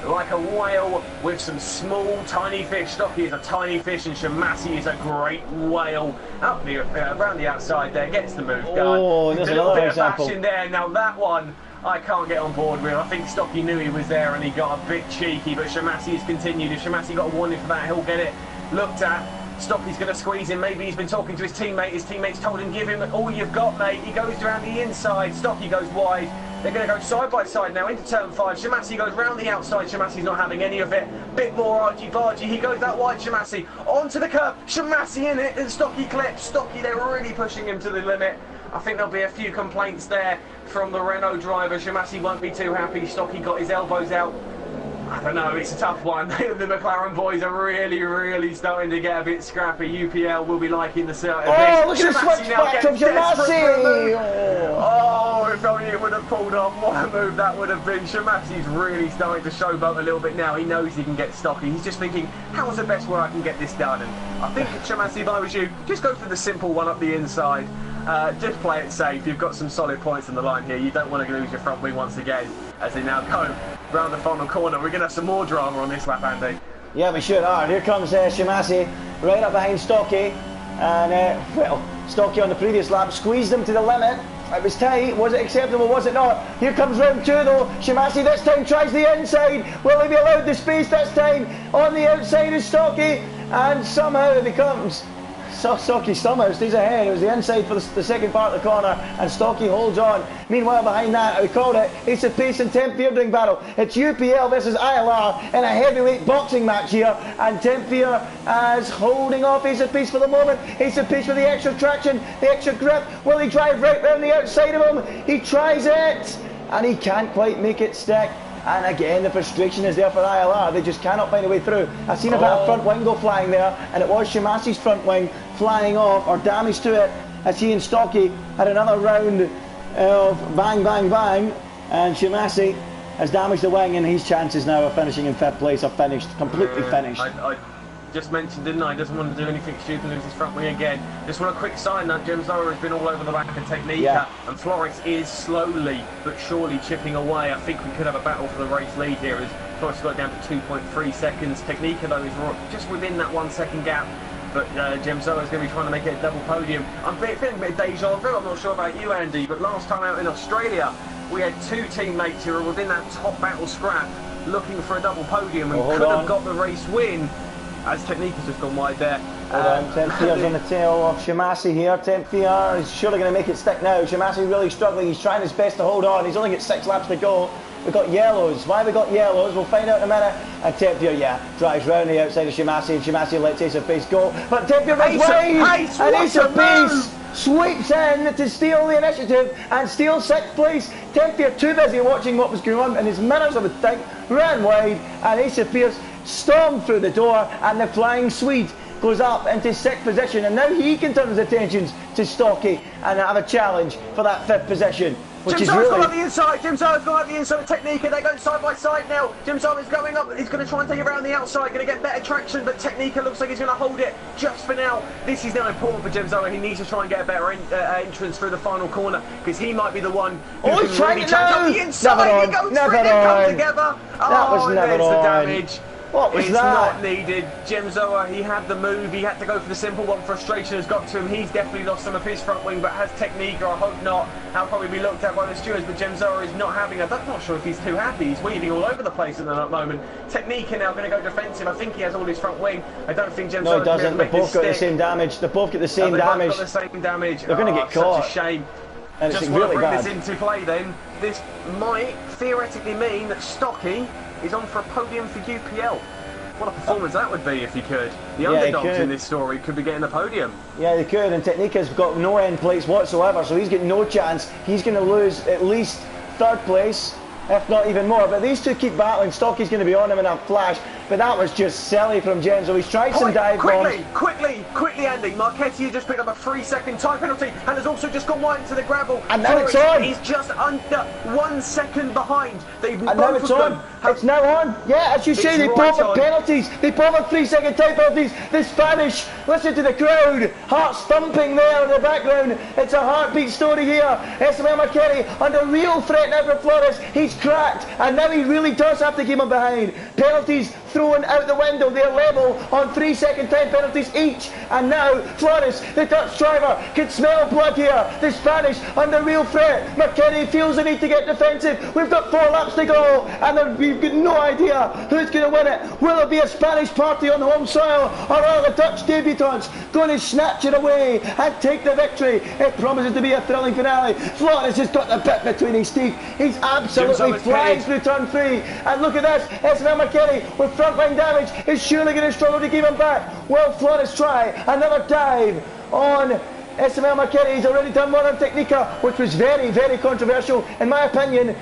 S2: like a whale with some small, tiny fish. Stocky is a tiny fish, and Shimasi is a great whale. Up the around the outside there, gets the move done.
S1: Oh, there's
S2: a little bit
S1: example.
S2: of action there. Now that one, I can't get on board with. I think Stocky knew he was there, and he got a bit cheeky. But Shimasi has continued. If Shimasi got a warning for that, he'll get it looked at. Stocky's going to squeeze him. Maybe he's been talking to his teammate. His teammate's told him, give him all you've got, mate. He goes around the inside. Stocky goes wide. They're going to go side by side now into turn 5. Shimasi goes round the outside. Shimasi's not having any of it. Bit more argy-bargy. He goes that wide, Shimasi. Onto the curb. Shimasi in it, and Stocky clips. Stocky, they're really pushing him to the limit. I think there'll be a few complaints there from the Renault driver. Shimasi won't be too happy. Stocky got his elbows out. I don't know, it's a tough one. The McLaren boys are really starting to get a bit scrappy. UPL will be liking the start of this.
S1: Oh, look at the switch back from Shimasi!
S2: Oh, if only it would have pulled off. What a move that would have been. Shimasi's really starting to showboat a little bit now. He knows he can get Stocky. He's just thinking, how's the best way I can get this done? And I think, Shimasi, if I was you, just go for the simple one up the inside. Just play it safe. You've got some solid points on the line here. You don't want to lose your front wing once again as they now go round the final corner. We're going to have some more drama on this lap, Andy.
S1: Yeah, we sure are. Here comes Shimasi right up behind Stocky. And, well, Stocky on the previous lap squeezed him to the limit. It was tight. Was it acceptable? Was it not? Here comes round 2 though. Shimasi this time tries the inside. Will he be allowed the space this time? On the outside is Stocky. And somehow it becomes... Stocky somehow stays ahead. It was the inside for the second part of the corner, and Stocky holds on. Meanwhile, behind that, we called it Ace of Pace and 10th Fear ring battle. It's UPL versus ILR in a heavyweight boxing match here, and 10th Fear is holding off Ace of Pace for the moment. Ace of Pace for the extra traction, the extra grip. Will he drive right round the outside of him? He tries it, and he can't quite make it stick. And again, the frustration is there for ILR. They just cannot find a way through. I've seen a bit of front wing go flying there, and it was Shimasi's front wing flying off, or damage to it, as he and Stocky had another round of bang, bang, bang, and Shimasi has damaged the wing, and his chances now of finishing in 5th place are finished, completely finished.
S2: I just mentioned, didn't I? Doesn't want to do anything stupid, lose his front wing again. Just want a quick sign that James Zoa has been all over the back of Technica, and Flores is slowly but surely chipping away. I think we could have a battle for the race lead here as Flores got down to 2.3 seconds. Technica, though, is just within that 1 second gap. But James Zoa is going to be trying to make it a double podium. I'm feeling a bit of deja vu. I'm not sure about you, Andy, but last time out in Australia, we had 2 teammates who were within that top battle scrap looking for a double podium and could have got the race win. As Technica's just gone wide there.
S1: Hold on, 10th Fear's on the tail of Shimasi here. 10th Fear is surely going to make it stick now. Shimasi really struggling. He's trying his best to hold on. He's only got 6 laps to go. We've got yellows. Why we got yellows? We'll find out in a minute. And 10th Fear, drives round the outside of Shimasi, and Shimasi lets Ace of Pace go. But 10th Fear runs wide, and Ace of Pace sweeps in to steal the initiative and steal 6th place. 10th Fear, too busy watching what was going on in his mirrors, I would think, ran wide, and Ace of Pace stormed through the door, and the flying Swede goes up into 6th position, and now he can turn his attentions to Stocky and have a challenge for that 5th position. Which
S2: Jim
S1: is really...
S2: gone up the inside. Jim Zoa's gone up the inside with Technica. They're going side by side now. Jim Zoa's going up. He's going to try and take it around the outside. Going to get better traction, but Technica looks like he's going to hold it just for now. This is now important for Jim Zoa. He needs to try and get a better entrance through the final corner, because he might be the one who can
S1: he's trying
S2: really
S1: to
S2: challenge on the inside. He goes for it. They come together.
S1: That was never
S2: there's the
S1: on.
S2: damage.
S1: What was
S2: it's
S1: that?
S2: not needed. Gemzoa, he had the move, he had to go for the simple one. Frustration has got to him. He's definitely lost some of his front wing, but has technique, or I hope not. How probably be looked at by the stewards, but Gemzoa is not having. I'm not sure if he's too happy. He's weaving all over the place at the moment. Technique now going to go defensive. I think he has all his front wing. I don't think Gemzoa.
S1: No, he doesn't. They both got the same damage. They both get the same damage.
S2: Got the same damage.
S1: They're going to get caught.
S2: Such a shame.
S1: And
S2: Just
S1: it's
S2: want
S1: really
S2: to bring
S1: bad.
S2: this into play then. This might theoretically mean that Stocky is on for a podium for UPL. What a performance that would be if he could. The underdogs in this story could be getting the podium.
S1: Yeah, they could, and Technique has got no end plates whatsoever, so he's got no chance. He's going to lose at least third place, if not even more. But these two keep battling. Stocky's going to be on him in a flash, but that was just silly from Genzo. He's tried some dive bombs.
S2: Quickly, Andy. Marchetti has just picked up a 3-second time penalty and has also just gone wide into the gravel.
S1: And now it's on.
S2: He's just under 1 second behind.
S1: And now it's on. It's now on. Yeah, as you say, they both have penalties. They both have 3-second time penalties. The Spanish, listen to the crowd. Hearts thumping there in the background. It's a heartbeat story here. SML Marchetti under real threat now for Flores. He's cracked, and now he really does have to keep him behind. Penalties thrown out the window. They're level on 3-second time penalties each. And now Flores, the Dutch driver, can smell blood here. The Spanish under real threat. Marchetti feels the need to get defensive. We've got 4 laps to go, and we've got no idea who's going to win it. Will it be a Spanish party on home soil, or are the Dutch debutants going to snatch it away and take the victory? It promises to be a thrilling finale. Flores has got the bit between his teeth. He's absolutely flying through turn 3. And look at this, SML Marchetti with front wing damage is surely going to struggle to keep him back. Will Flores try another dive on SML Marchetti? He's already done one on Technica, which was very, very controversial. In my opinion,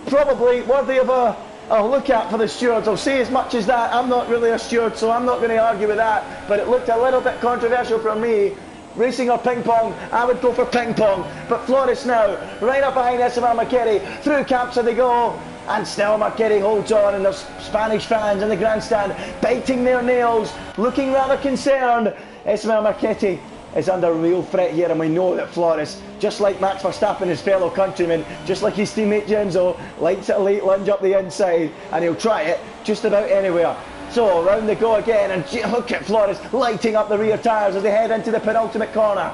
S1: probably worthy of a look at for the stewards. I'll say as much as that. I'm not really a steward, so I'm not going to argue with that. But it looked a little bit controversial from me. Racing or ping pong, I would go for ping pong. But Flores now, right up behind SML Marchetti. Through camps they go. And still Marchetti holds on, and there's Spanish fans in the grandstand biting their nails, looking rather concerned. SML Marchetti is under real threat here, and we know that Flores, just like Max Verstappen, his fellow countryman, just like his teammate Genzo, likes a late lunge up the inside, and he'll try it just about anywhere. So round they go again, and look at Flores lighting up the rear tyres as they head into the penultimate corner.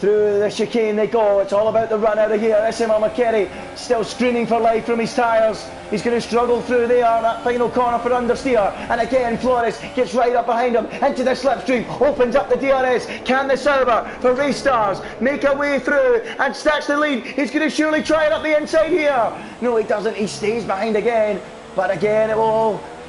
S1: Through the chicane they go. It's all about the run out of here. SML Marchetti still screaming for life from his tyres. He's going to struggle through there, that final corner for understeer. And again, Flores gets right up behind him into the slipstream, opens up the DRS. Can the Sauber for race stars make a way through and snatch the lead? He's going to surely try it up the inside here. No, he doesn't. He stays behind again. But again,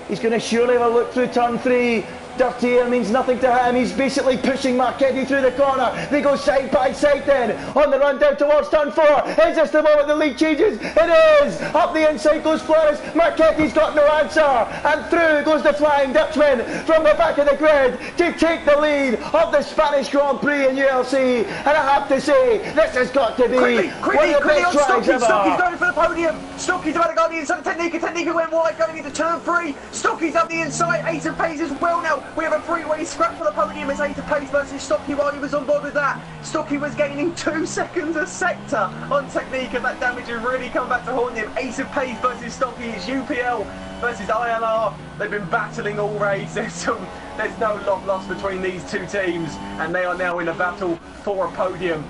S1: he's going to surely have a look through turn 3. Dirty air means nothing to him. He's basically pushing Marchetti through the corner. They go side by side then on the run down towards turn 4. Is this the moment the lead changes? It is! Up the inside goes Flores. Marchetti's got no answer. And through goes the Flying Dutchman from the back of the grid to take the lead of the Spanish Grand Prix in ULC. And I have to say, this has got to be one of the best tries ever.
S2: Stocky's going for the podium. Stocky's about to go on the inside of Technica. Technica went wide going into turn 3. Stocky's up the inside. Ace of Pace as well now. We have a 3-way scrap for the podium. It's Ace of Pace versus Stocky while he was on board with that. Stocky was gaining 2 seconds a sector on Technica. That damage has really come back to haunt him. Ace of Pace versus Stocky. It's UPL versus ILR. They've been battling all race. There's no love lost between these two teams, and they are now in a battle for a podium.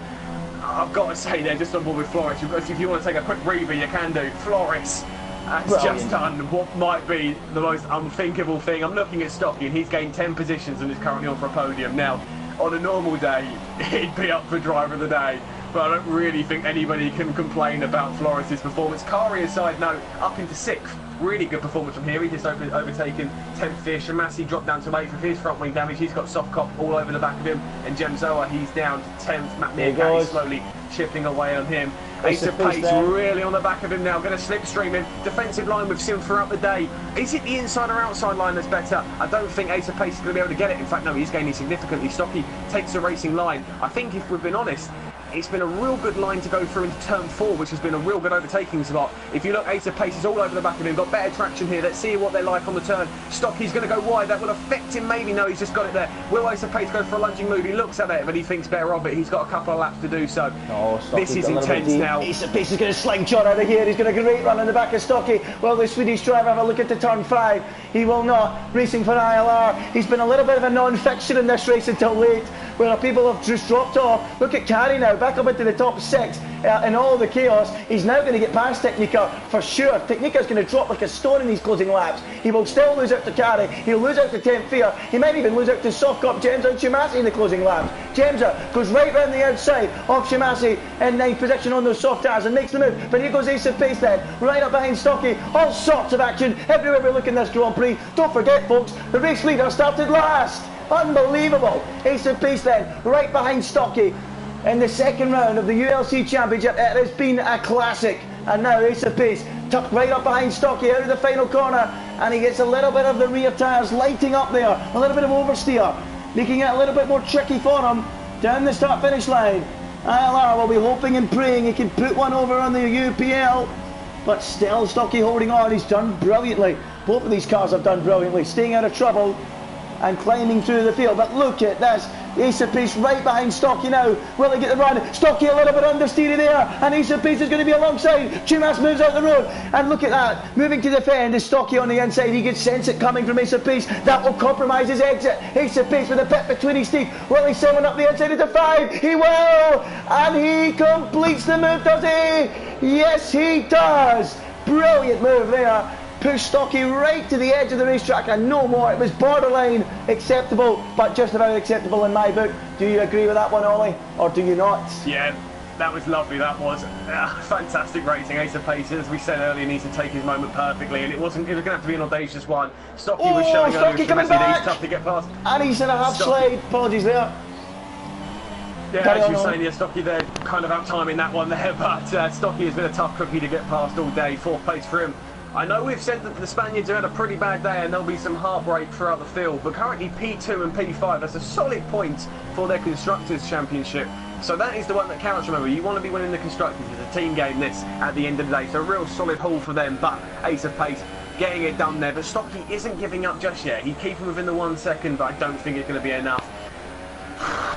S2: I've got to say, they're just on board with Flores. If you want to take a quick breather, you can do. Flores has just done what might be the most unthinkable thing. I'm looking at Stocky, and he's gained 10 positions and is currently on for a podium. Now, on a normal day, he'd be up for driver of the day, but I don't really think anybody can complain about Flores' performance. Kari, side note, up into 6th. Really good performance from here. He just overtaken 10th here. Shamasi dropped down to 8th with his front wing damage. He's got soft cop all over the back of him. And Gemzoa, he's down to 10th. Matt Meerkat slowly chipping away on him. Ace of Pace really on the back of him now. Going to slipstream him. Defensive line with Sim throughout the day. Is it the inside or outside line that's better? I don't think Ace of Pace is going to be able to get it. In fact, no, he's gaining significantly. Stocky takes the racing line. I think if we've been honest, it's been a real good line to go through into turn 4, which has been a real good overtaking spot. If you look, Ace of Pace is all over the back of him, got better traction here. Let's see what they're like on the turn. Stocky's going to go wide, that will affect him maybe. No, he's just got it there. Will Ace of Pace go for a lunging move? He looks at it, but he thinks better of it. He's got a couple of laps to do so.
S1: Oh,
S2: this is intense now.
S1: Ace of Pace is going to slingshot out of here. He's got a great run in the back of Stocky. Well, the Swedish driver, have a look at the turn 5. He will not. Racing for ILR. He's been a little bit of a non-fixture in this race until late, where people have just dropped off. Look at Carey now, back up into the top 6 in all the chaos. He's now going to get past Technica for sure. Technica's going to drop like a stone in these closing laps. He will still lose out to Carey. He'll lose out to Temp Fear. He might even lose out to Soft Cup, James and Chimasi in the closing laps. James goes right round the outside of Chimasi in 9th position on those soft tires and makes the move. But here goes Ace of Pace then, right up behind Stocky. All sorts of action everywhere we look in this Grand Prix. Don't forget, folks, the race leader started last. Unbelievable. Ace of Pace then, right behind Stocky in the second round of the ULC Championship. It has been a classic. And now Ace of Pace tucked right up behind Stocky out of the final corner, and he gets a little bit of the rear tyres lighting up there, a little bit of oversteer, making it a little bit more tricky for him down the start finish line. ILR will be hoping and praying he can put one over on the UPL, but still Stocky holding on. He's done brilliantly. Both of these cars have done brilliantly, staying out of trouble and climbing through the field. But look at this, Ace of Pace right behind Stocky now. Will he get the run? Stocky a little bit understeery there, and Ace of Pace is going to be alongside. Chumas moves out the road, and look at that, moving to defend is Stocky on the inside. He gets sense it coming from Ace of Pace. That will compromise his exit. Ace of Pace with a pit between his teeth. Will he send one up the inside into 5? He will, and he completes the move, does he? Yes, he does. Brilliant move there. Push Stocky right to the edge of the racetrack and no more. It was borderline acceptable, but just about acceptable in my book. Do you agree with that one, Ollie, or do you not?
S2: Yeah, that was lovely. That was fantastic racing. Ace of Pace, as we said earlier, needs to take his moment perfectly, and it was going to have to be an audacious one. Stocky was showing
S1: Stocky coming back.
S2: He's tough to get past.
S1: And he's in a half slide. Apologies there.
S2: Yeah, as you were saying, Stocky there kind of out timing that one there, but Stocky has been a tough cookie to get past all day. 4th place for him. I know we've said that the Spaniards have had a pretty bad day and there'll be some heartbreak throughout the field, but currently P2 and P5, that's a solid point for their Constructors' Championship. So that is the one that counts, remember. You want to be winning the Constructors. It's a team game, this, at the end of the day. So a real solid haul for them, but Ace of Pace getting it done there. But Stocky isn't giving up just yet. He's keeping within the 1 second, but I don't think it's going to be enough.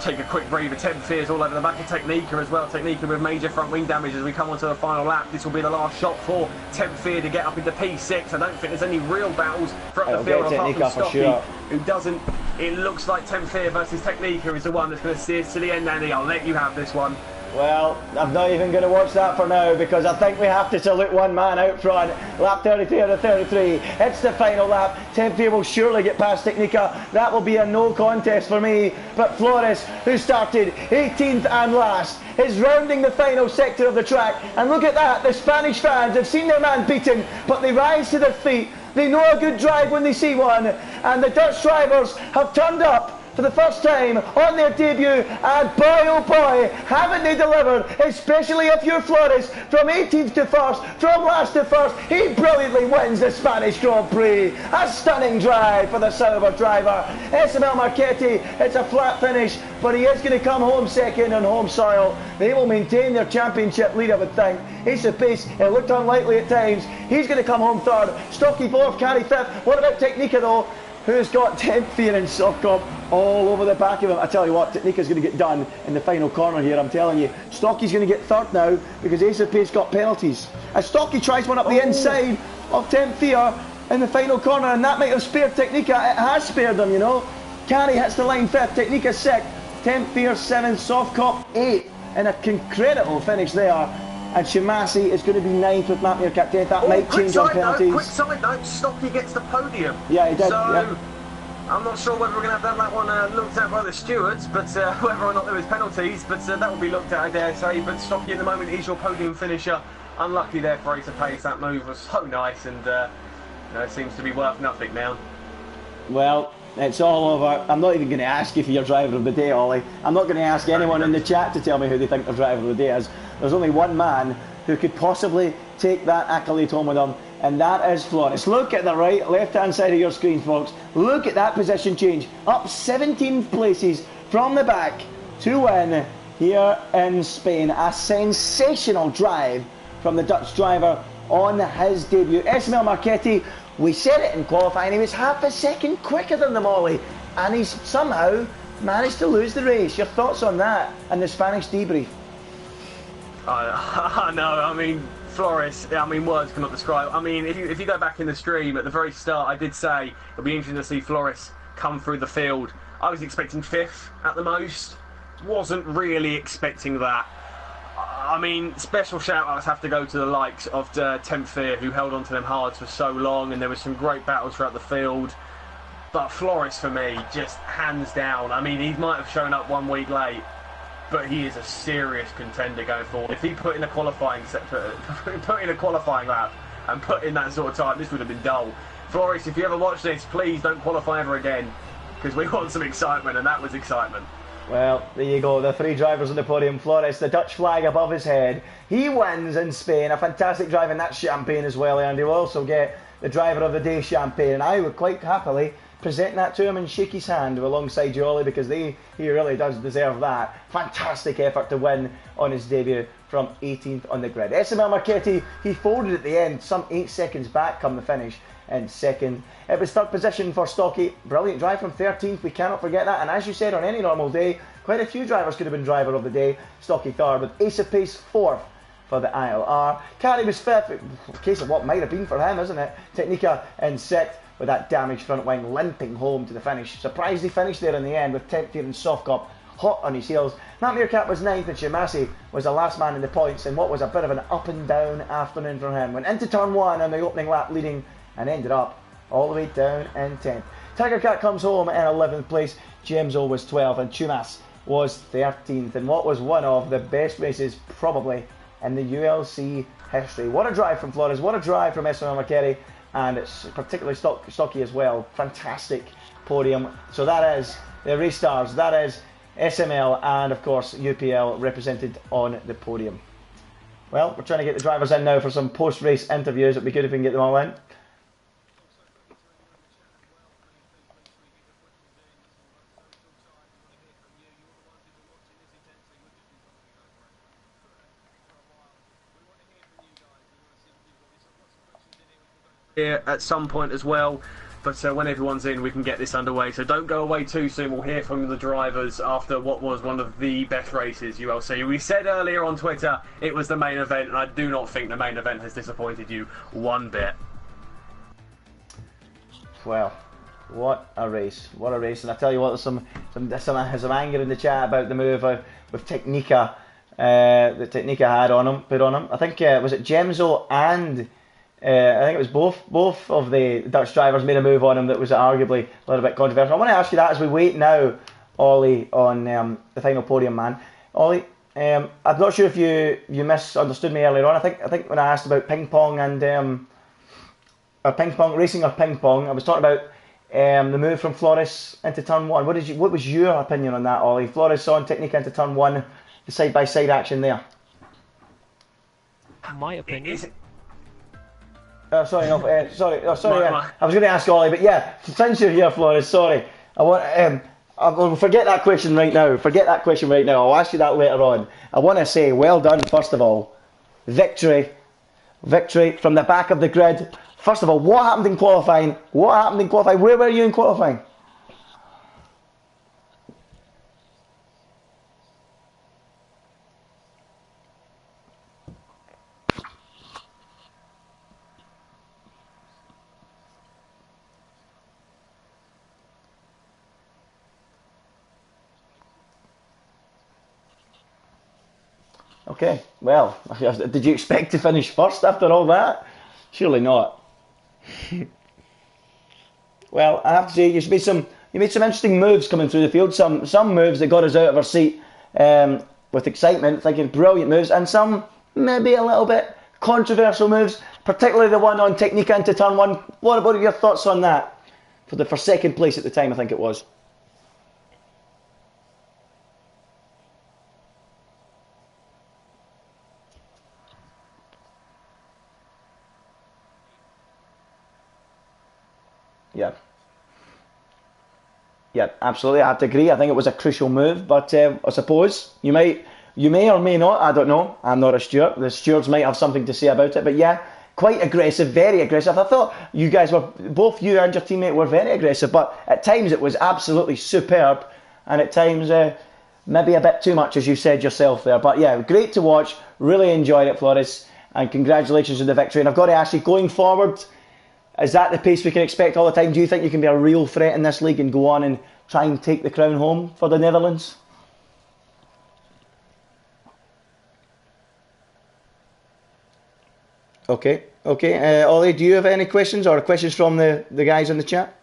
S2: Take a quick breather. Temp Fears all over the back of Technica as well. Technica with major front wing damage as we come onto the final lap. This will be the last shot for Temp Fear to get up into P6. I don't think there's any real battles throughout the field apart from Stocky, who doesn't. It looks like Temp Fear versus Technica is the one that's going to see us to the end, Andy. I'll let you have this one.
S1: Well, I'm not even going to watch that for now because I think we have to salute one man out front. Lap 33 out of 33. It's the final lap. Temp Fear will surely get past Technica. That will be a no contest for me. But Flores, who started 18th and last, is rounding the final sector of the track. And look at that. The Spanish fans have seen their man beaten, but they rise to their feet. They know a good drive when they see one. And the Dutch drivers have turned up for the first time on their debut, and boy oh boy, haven't they delivered, especially if you're Flores, from 18th to 1st, from last to 1st, he brilliantly wins the Spanish Grand Prix. A stunning drive for the Sauber driver. SML Marchetti, it's a flat finish, but he is going to come home second on home soil. They will maintain their championship lead, I would think. Ace of Pace, it looked unlikely at times. He's going to come home 3rd. Stocky 4th, Carey 5th. What about Technica though? Who's got Temp Fear and Soft Cup all over the back of him? I tell you what, Technica's going to get done in the final corner here, I'm telling you. Stocky's going to get 3rd now because Ace of Pace got penalties. As Stocky tries one up the inside of Temp Fear in the final corner, and that might have spared Technica. It has spared them, you know. Carey hits the line 5th, Technica 6th, Temp Fear 7th, Soft Cup 8th, and a incredible finish there. And Chimasi is going to be 9th with Matt Meerkat 10th. That might change on penalties.
S2: Quick side note, Stocky gets the podium.
S1: Yeah, he did.
S2: So,
S1: yeah.
S2: I'm not sure whether we're going to have that one looked at by the stewards, but whether or not there was penalties, but that will be looked at, I dare say. But Stocky at the moment is your podium finisher. Unlucky there for Ace of Pace. That move was so nice, and it seems to be worth nothing now.
S1: Well, it's all over. I'm not even going to ask you for your driver of the day, Ollie. I'm not going to ask anyone in the chat to tell me who they think their driver of the day is. There's only one man who could possibly take that accolade home with them, and that is Flores. Look at the left-hand side of your screen, folks. Look at that position change. Up 17 places from the back to win here in Spain. A sensational drive from the Dutch driver on his debut. SML Marchetti, we said it in qualifying, he was half a second quicker than the Molly, and he's somehow managed to lose the race. Your thoughts on that and the Spanish debrief?
S2: I know, I mean, Flores, I mean, words cannot describe. I mean, if you go back in the stream, at the very start, I did say it'll be interesting to see Flores come through the field. I was expecting 5th at the most. Wasn't really expecting that. I mean, special shout-outs have to go to the likes of Tempfear, who held on to them hards for so long, and there were some great battles throughout the field. But Flores, for me, just hands down. I mean, he might have shown up 1 week late, but he is a serious contender going forward. If he put in a qualifying lap and put in that sort of time, this would have been dull. Flores, if you ever watch this, please don't qualify ever again, because we want some excitement, and that was excitement.
S1: Well, there you go, the 3 drivers on the podium. Flores, the Dutch flag above his head. He wins in Spain. A fantastic drive in that champagne as well, and he'll also get the Driver of the Day champagne. And I would quite happily present that to him and shake his hand alongside Jolly, because he really does deserve that. Fantastic effort to win on his debut from 18th on the grid. SML Marchetti, he folded at the end, some 8 seconds back come the finish in second. It was 3rd position for Stocky. Brilliant drive from 13th, we cannot forget that. And as you said, on any normal day, quite a few drivers could have been driver of the day. Stocky 3rd, with Ace of Pace 4th for the ILR. Carey was 5th, a case of what might have been for him, isn't it? Technica in 6th, with that damaged front wing limping home to the finish. Surprised he finished there in the end, with Tempfear and Softcop hot on his heels. Matt Meerkat was 9th, and Shimasi was the last man in the points, and what was a bit of an up and down afternoon for him. Went into turn 1 on the opening lap leading, and ended up all the way down in 10th. Tiger Cat comes home in 11th place. James O was 12th, and Chumas was 13th, in what was one of the best races probably in the ULC history. What a drive from Flores, what a drive from SML Marchetti, and it's particularly Stocky as well. Fantastic podium. So that is the race stars, that is SML, and of course UPL represented on the podium. Well, we're trying to get the drivers in now for some post-race interviews. It'd be good if we can get them all in.
S2: Here at some point as well, but when everyone's in, we can get this underway. So don't go away too soon. We'll hear from the drivers after what was one of the best races ULC. We said earlier on Twitter it was the main event, and I do not think the main event has disappointed you one bit.
S1: Well, what a race, what a race. And I tell you what, there's some anger in the chat about the move with Technica that Technica had on him, put on him. I think was it Gemzo and I think it was both of the Dutch drivers made a move on him that was arguably a little bit controversial. I want to ask you that as we wait now, Ollie, on the final podium, man. Ollie, I'm not sure if you misunderstood me earlier on. I think when I asked about ping pong and ping pong racing or ping pong, I was talking about the move from Flores into turn 1. What was your opinion on that, Ollie? Flores saw Technica into turn 1, the side by side action there.
S3: My opinion.
S1: Sorry. I was going to ask Ollie, but yeah, since you're here, Flores, sorry. I'll forget that question right now. I'll ask you that later on. I want to say, well done, first of all. Victory from the back of the grid. First of all, what happened in qualifying? Where were you in qualifying? Okay, well, did you expect to finish first after all that? Surely not. Well, I have to say, you made some interesting moves coming through the field. Some moves that got us out of our seat with excitement, thinking brilliant moves, and some maybe a little bit controversial moves, particularly the one on Technica into turn 1. What are your thoughts on that? For second place at the time, I think it was. Yeah. Yeah, absolutely. I have to agree. I think it was a crucial move, but I suppose you may or may not. I don't know. I'm not a steward. The stewards might have something to say about it, but yeah, quite aggressive, very aggressive. I thought you guys were both you and your teammate were very aggressive, but at times it was absolutely superb, and at times maybe a bit too much, as you said yourself there. But yeah, great to watch. Really enjoyed it, Flores, and congratulations on the victory. And I've got to ask you, going forward, is that the pace we can expect all the time? Do you think you can be a real threat in this league and go on and try and take the crown home for the Netherlands? Okay, okay. Ollie, do you have any questions or questions from the guys in the chat?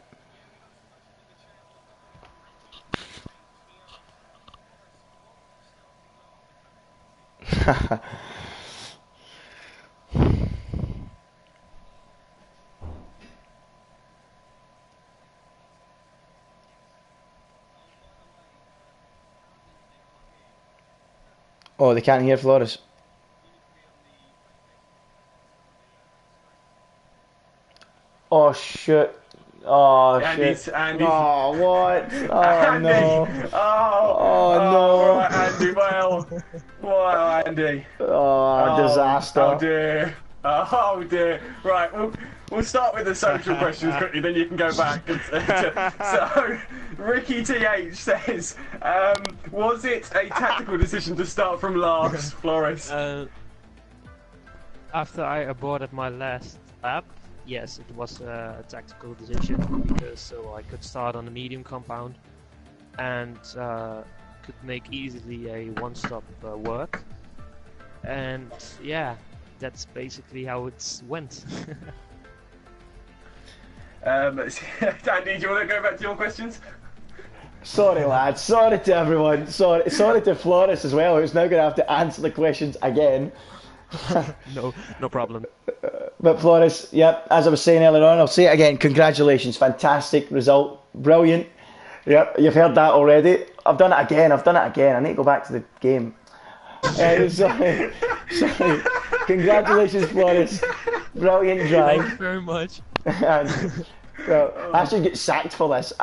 S1: Oh, they can't hear Flores. Oh shit. Oh shit.
S2: Andy's.
S1: Oh what? Oh
S2: Andy!
S1: no.
S2: Oh,
S1: Oh
S2: oh,
S1: no.
S2: right, Andy, well, Andy.
S1: Oh, disaster.
S2: Oh dear. Oh dear. Right, we'll start with the social questions quickly, then you can go back. So, Ricky TH says, was it a tactical decision to start from last, Flores?
S3: After I aborted my last lap, yes, it was a tactical decision because so I could start on the medium compound and could make easily a one-stop work. And yeah, that's basically how it went.
S2: Andy, do you want to go back to your questions?
S1: Sorry lads, sorry to everyone. Sorry to Flores as well, who's now going to have to answer the questions again.
S3: No problem.
S1: But Flores, yep, as I was saying earlier on, I'll say it again, congratulations, fantastic result, brilliant. Yep, you've heard that already. I've done it again, I need to go back to the game. Sorry. Congratulations, Flores. Brilliant drive.
S3: Thank you very much.
S1: And, well, I should get sacked for this.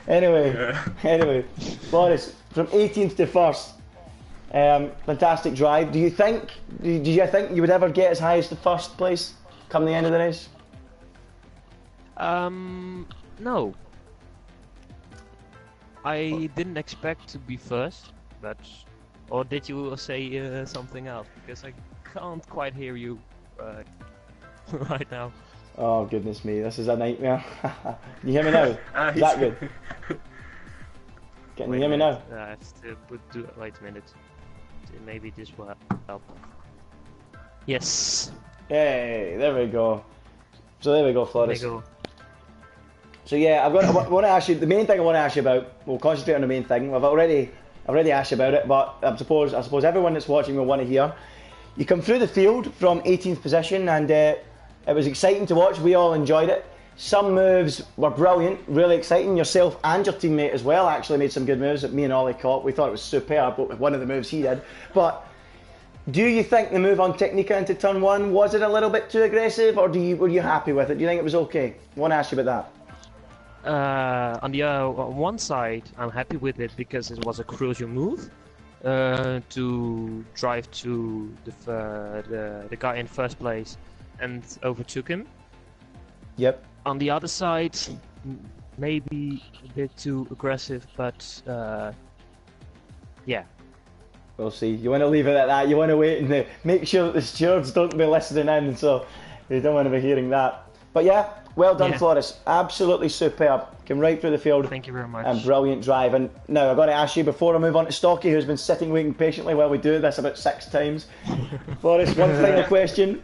S1: Anyway, Flores, from 18th to 1st, fantastic drive. Do you think you would ever get as high as the first place come the end of the race?
S3: No. I didn't expect to be first, but... Or did you say something else? Because I can't quite hear you right now.
S1: Oh goodness me, this is a nightmare. Can you hear me now? Is that good? Can you hear me now?
S3: I have to wait a minute. Maybe this will help. Yes.
S1: Hey, there we go. So there we go, Flores.
S3: There we go.
S1: So yeah, I want to ask you, the main thing I want to ask you about, we'll concentrate on the main thing. I've already asked you about it, but I suppose everyone that's watching will want to hear. You come through the field from 18th position and it was exciting to watch, we all enjoyed it. Some moves were brilliant, really exciting. Yourself and your teammate as well actually made some good moves that me and Ollie caught. We thought it was superb, one of the moves he did. But do you think the move on Technica into turn one, was it a little bit too aggressive, or were you happy with it? Do you think it was okay? I want to ask you about that.
S3: On the one side, I'm happy with it because it was a crucial move to drive to the guy in first place and overtook him.
S1: Yep.
S3: On the other side, maybe a bit too aggressive, but yeah.
S1: We'll see. You want to leave it at that. You want to wait and make sure that the stewards don't be listening in, so you don't want to be hearing that. But yeah, well done, Flores. Absolutely superb. Came right through the field.
S3: Thank you very much.
S1: And brilliant drive. And now I've got to ask you before I move on to Stocky, who's been sitting waiting patiently while we do this about 6 times. Flores, one final question.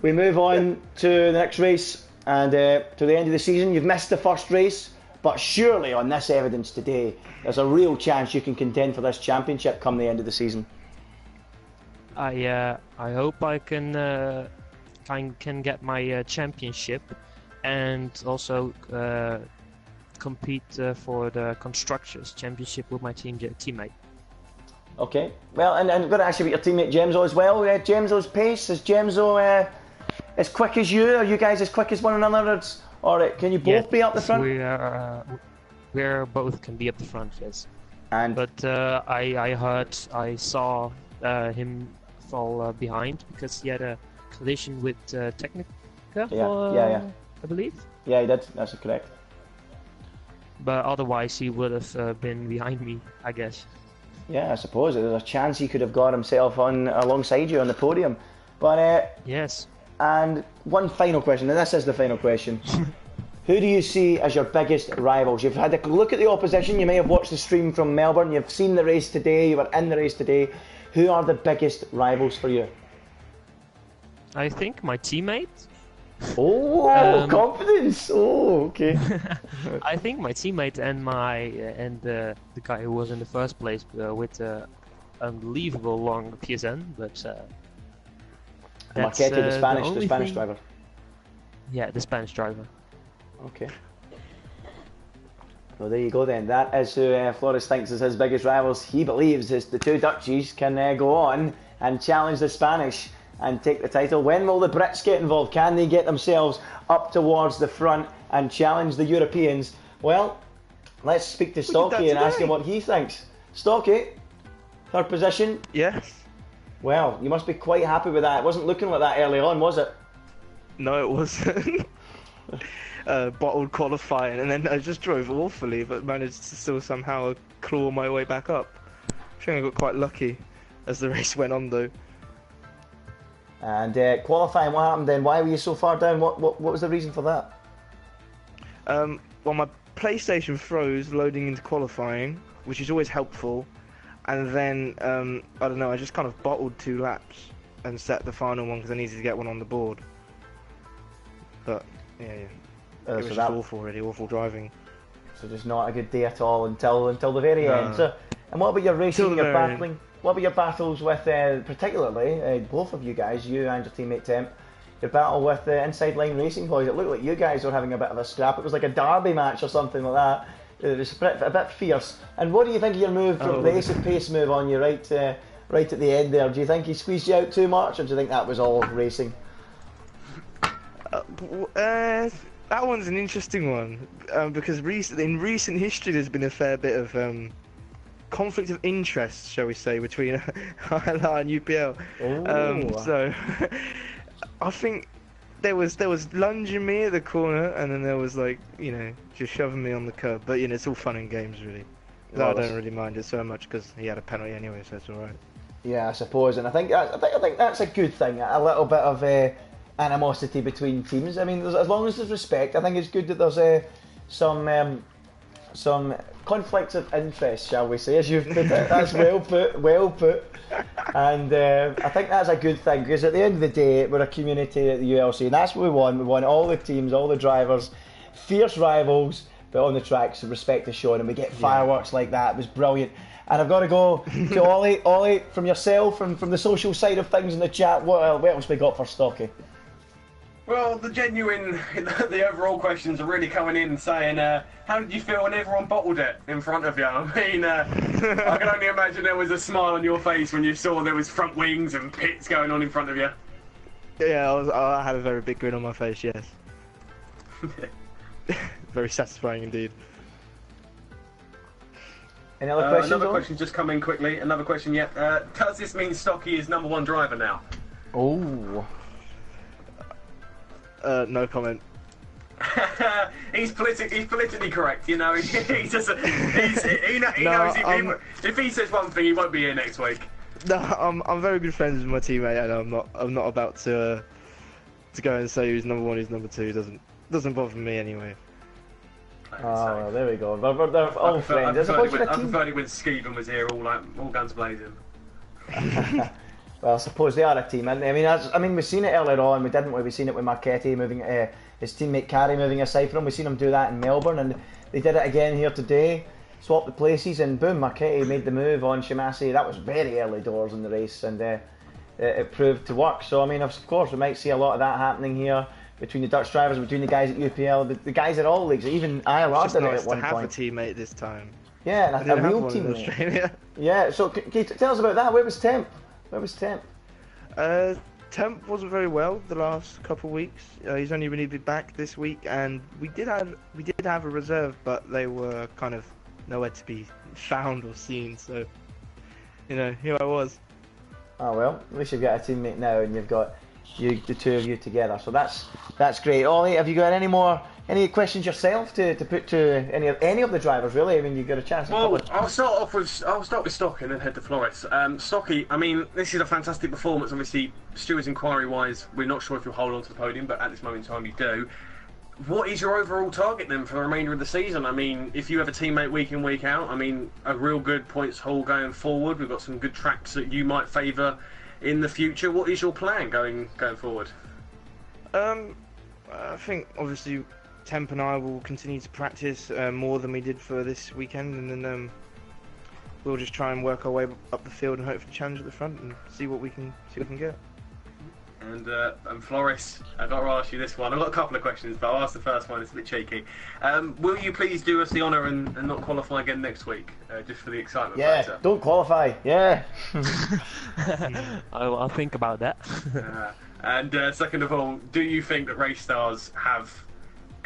S1: We move on to the next race and to the end of the season. You've missed the first race, but surely on this evidence today, there's a real chance you can contend for this championship come the end of the season.
S3: I hope I can get my championship and also compete for the constructors championship with my teammate.
S1: Okay. Well, and I'm going to ask you about your teammate Gemzo as well. Gemzo's pace, is Gemzo as quick as you? Are you guys as quick as one another, Or can you both be up the front?
S3: We're both can be up the front, yes.
S1: And
S3: But I saw him fall behind because he had a collision with Technica.
S1: Yeah.
S3: I believe.
S1: Yeah, he did. That's correct.
S3: But otherwise, he would have been behind me, I guess.
S1: Yeah, I suppose there's a chance he could have got himself on alongside you on the podium. But
S3: yes.
S1: And one final question, and this is the final question. Who do you see as your biggest rivals? You've had a look at the opposition. You may have watched the stream from Melbourne. You've seen the race today. You were in the race today. Who are the biggest rivals for you?
S3: I think my teammate.
S1: Oh, confidence! Oh, okay.
S3: I think my teammate and the guy who was in the first place with unbelievable long PSN, but
S1: Marchetti, the Spanish driver.
S3: Yeah, the Spanish driver.
S1: Okay. Well, there you go then. That is who Flores thinks is his biggest rivals. He believes the two Dutchies can go on and challenge the Spanish and take the title. When will the Brits get involved? Can they get themselves up towards the front and challenge the Europeans? Well, let's speak to Stocky and ask him what he thinks. Stocky, third position?
S4: Yes.
S1: Well, you must be quite happy with that. It wasn't looking like that early on, was it?
S4: No, it wasn't. Bottled qualifying, and then I just drove awfully, but managed to still somehow claw my way back up. I think I got quite lucky as the race went on, though.
S1: And qualifying, what happened then? Why were you so far down? What was the reason for that?
S4: Well, my PlayStation froze loading into qualifying, which is always helpful. And then, I don't know, I just kind of bottled 2 laps and set the final one because I needed to get one on the board. But, yeah. It was just awful, really, awful driving. So
S1: just not a good day at all until the very end. So, and what about your racing, your battling? What about your battles with, particularly, both of you guys, you and your teammate Temp, your battle with the Inside Line Racing Boys? It looked like you guys were having a bit of a scrap. It was like a derby match or something like that. It was a bit fierce. And what do you think of your move, the Ace of Pace move on you right at the end there? Do you think he squeezed you out too much, or do you think that was all racing?
S4: That one's an interesting one, because in recent history there's been a fair bit of conflict of interest, shall we say, between ILR and UPL. So I think there was lunging me at the corner, and then there was just shoving me on the curb. But it's all fun and games, really. Well, I don't really mind it so much because he had a penalty anyway, so it's all right. Yeah,
S1: I suppose, and I think that's a good thing. A little bit of animosity between teams. I mean, as long as there's respect, I think it's good that there's some conflicts of interest, shall we say, as you've put it. That's well put. And I think that's a good thing, because at the end of the day, we're a community at the ULC, and that's what we want. We want all the teams, all the drivers, fierce rivals, but on the tracks, respect is shown, and we get fireworks like that. It was brilliant. And I've got to go to Ollie, from yourself, from the social side of things in the chat, what else we got for Stocky?
S2: Well, the overall questions are really coming in saying, how did you feel when everyone bottled it in front of you? I mean, I can only imagine there was a smile on your face when you saw there was front wings and pits going on in front of you.
S4: Yeah, I had a very big grin on my face, yes. Very satisfying indeed.
S1: Any other questions?
S2: Another question just come in quickly. Another question, does this mean Stocky is #1 driver now?
S1: Oh.
S4: No comment.
S2: He's politically correct, he knows if he says one thing, he won't be here next week.
S4: No, I'm very good friends with my teammate, and I'm not about to go and say who's #1, who's #2. Doesn't bother me anyway.
S1: Oh, well, there we go. They're all friends.
S2: I preferred it when Skeeven was here, all guns blazing.
S1: Well, I suppose they are a team, aren't they? I mean, we've seen it earlier on. We've seen it with Marchetti moving, his teammate Carey moving aside from him. We've seen him do that in Melbourne, and they did it again here today. Swapped the places, and boom, Marchetti made the move on Shimasi. That was very early doors in the race, and it proved to work. So, I mean, of course, we might see a lot of that happening here between the Dutch drivers, between the guys at UPL, the guys at all leagues, even ILR did it at one point. It's nice to have
S4: a teammate this time.
S1: Yeah, and a real teammate. Yeah, so can you tell us about that? Where was Temp?
S4: Temp wasn't very well the last couple of weeks. He's only really been back this week, and we did have a reserve, but they were kind of nowhere to be found or seen. So, you know, here I was.
S1: Oh well, at least you've got a teammate now, and you've got the two of you together. So that's great. Ollie, have you got any questions yourself to put to any of the drivers? Really, I mean, you've got a chance.
S2: Well, I'll start with Stocky and then head to Flores. Stocky, I mean, this is a fantastic performance. Obviously, Stewart's inquiry-wise, we're not sure if you'll hold on to the podium, but at this moment in time, you do. What is your overall target then for the remainder of the season? I mean, if you have a teammate week in, week out, I mean, a real good points haul going forward. We've got some good tracks that you might favour in the future. What is your plan going forward?
S4: I think obviously Temp and I will continue to practice more than we did for this weekend, and then we'll just try and work our way up the field and hopefully challenge at the front and see what we can get.
S2: And Flores, I've got to ask you this one. I've got a couple of questions, but I'll ask the first one. It's a bit cheeky. Will you please do us the honour and not qualify again next week, just for the excitement factor?
S1: Yeah, don't qualify. Yeah.
S3: I'll think about that.
S2: And second of all, do you think that race stars have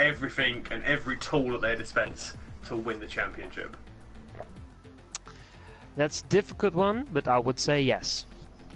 S2: everything and every tool at their dispense to win the championship?
S3: That's a difficult one, but I would say yes.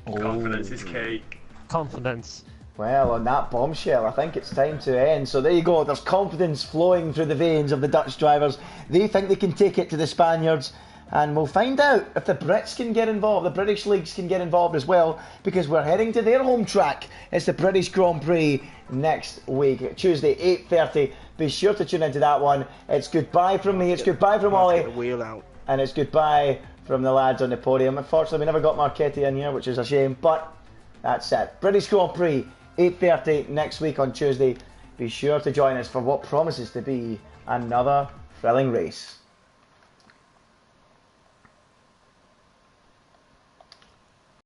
S2: Confidence is key.
S3: Confidence.
S1: Well, on that bombshell, I think it's time to end. So there you go. There's confidence flowing through the veins of the Dutch drivers. They think they can take it to the Spaniards. And we'll find out if the Brits can get involved, the British leagues can get involved as well, because we're heading to their home track. It's the British Grand Prix next week, Tuesday, 8:30. Be sure to tune into that one. It's goodbye from me, it's goodbye from Ollie.
S4: Get the wheel out.
S1: And it's goodbye from the lads on the podium. Unfortunately, we never got Marchetti in here, which is a shame, but that's it. British Grand Prix, 8:30 next week on Tuesday. Be sure to join us for what promises to be another thrilling race.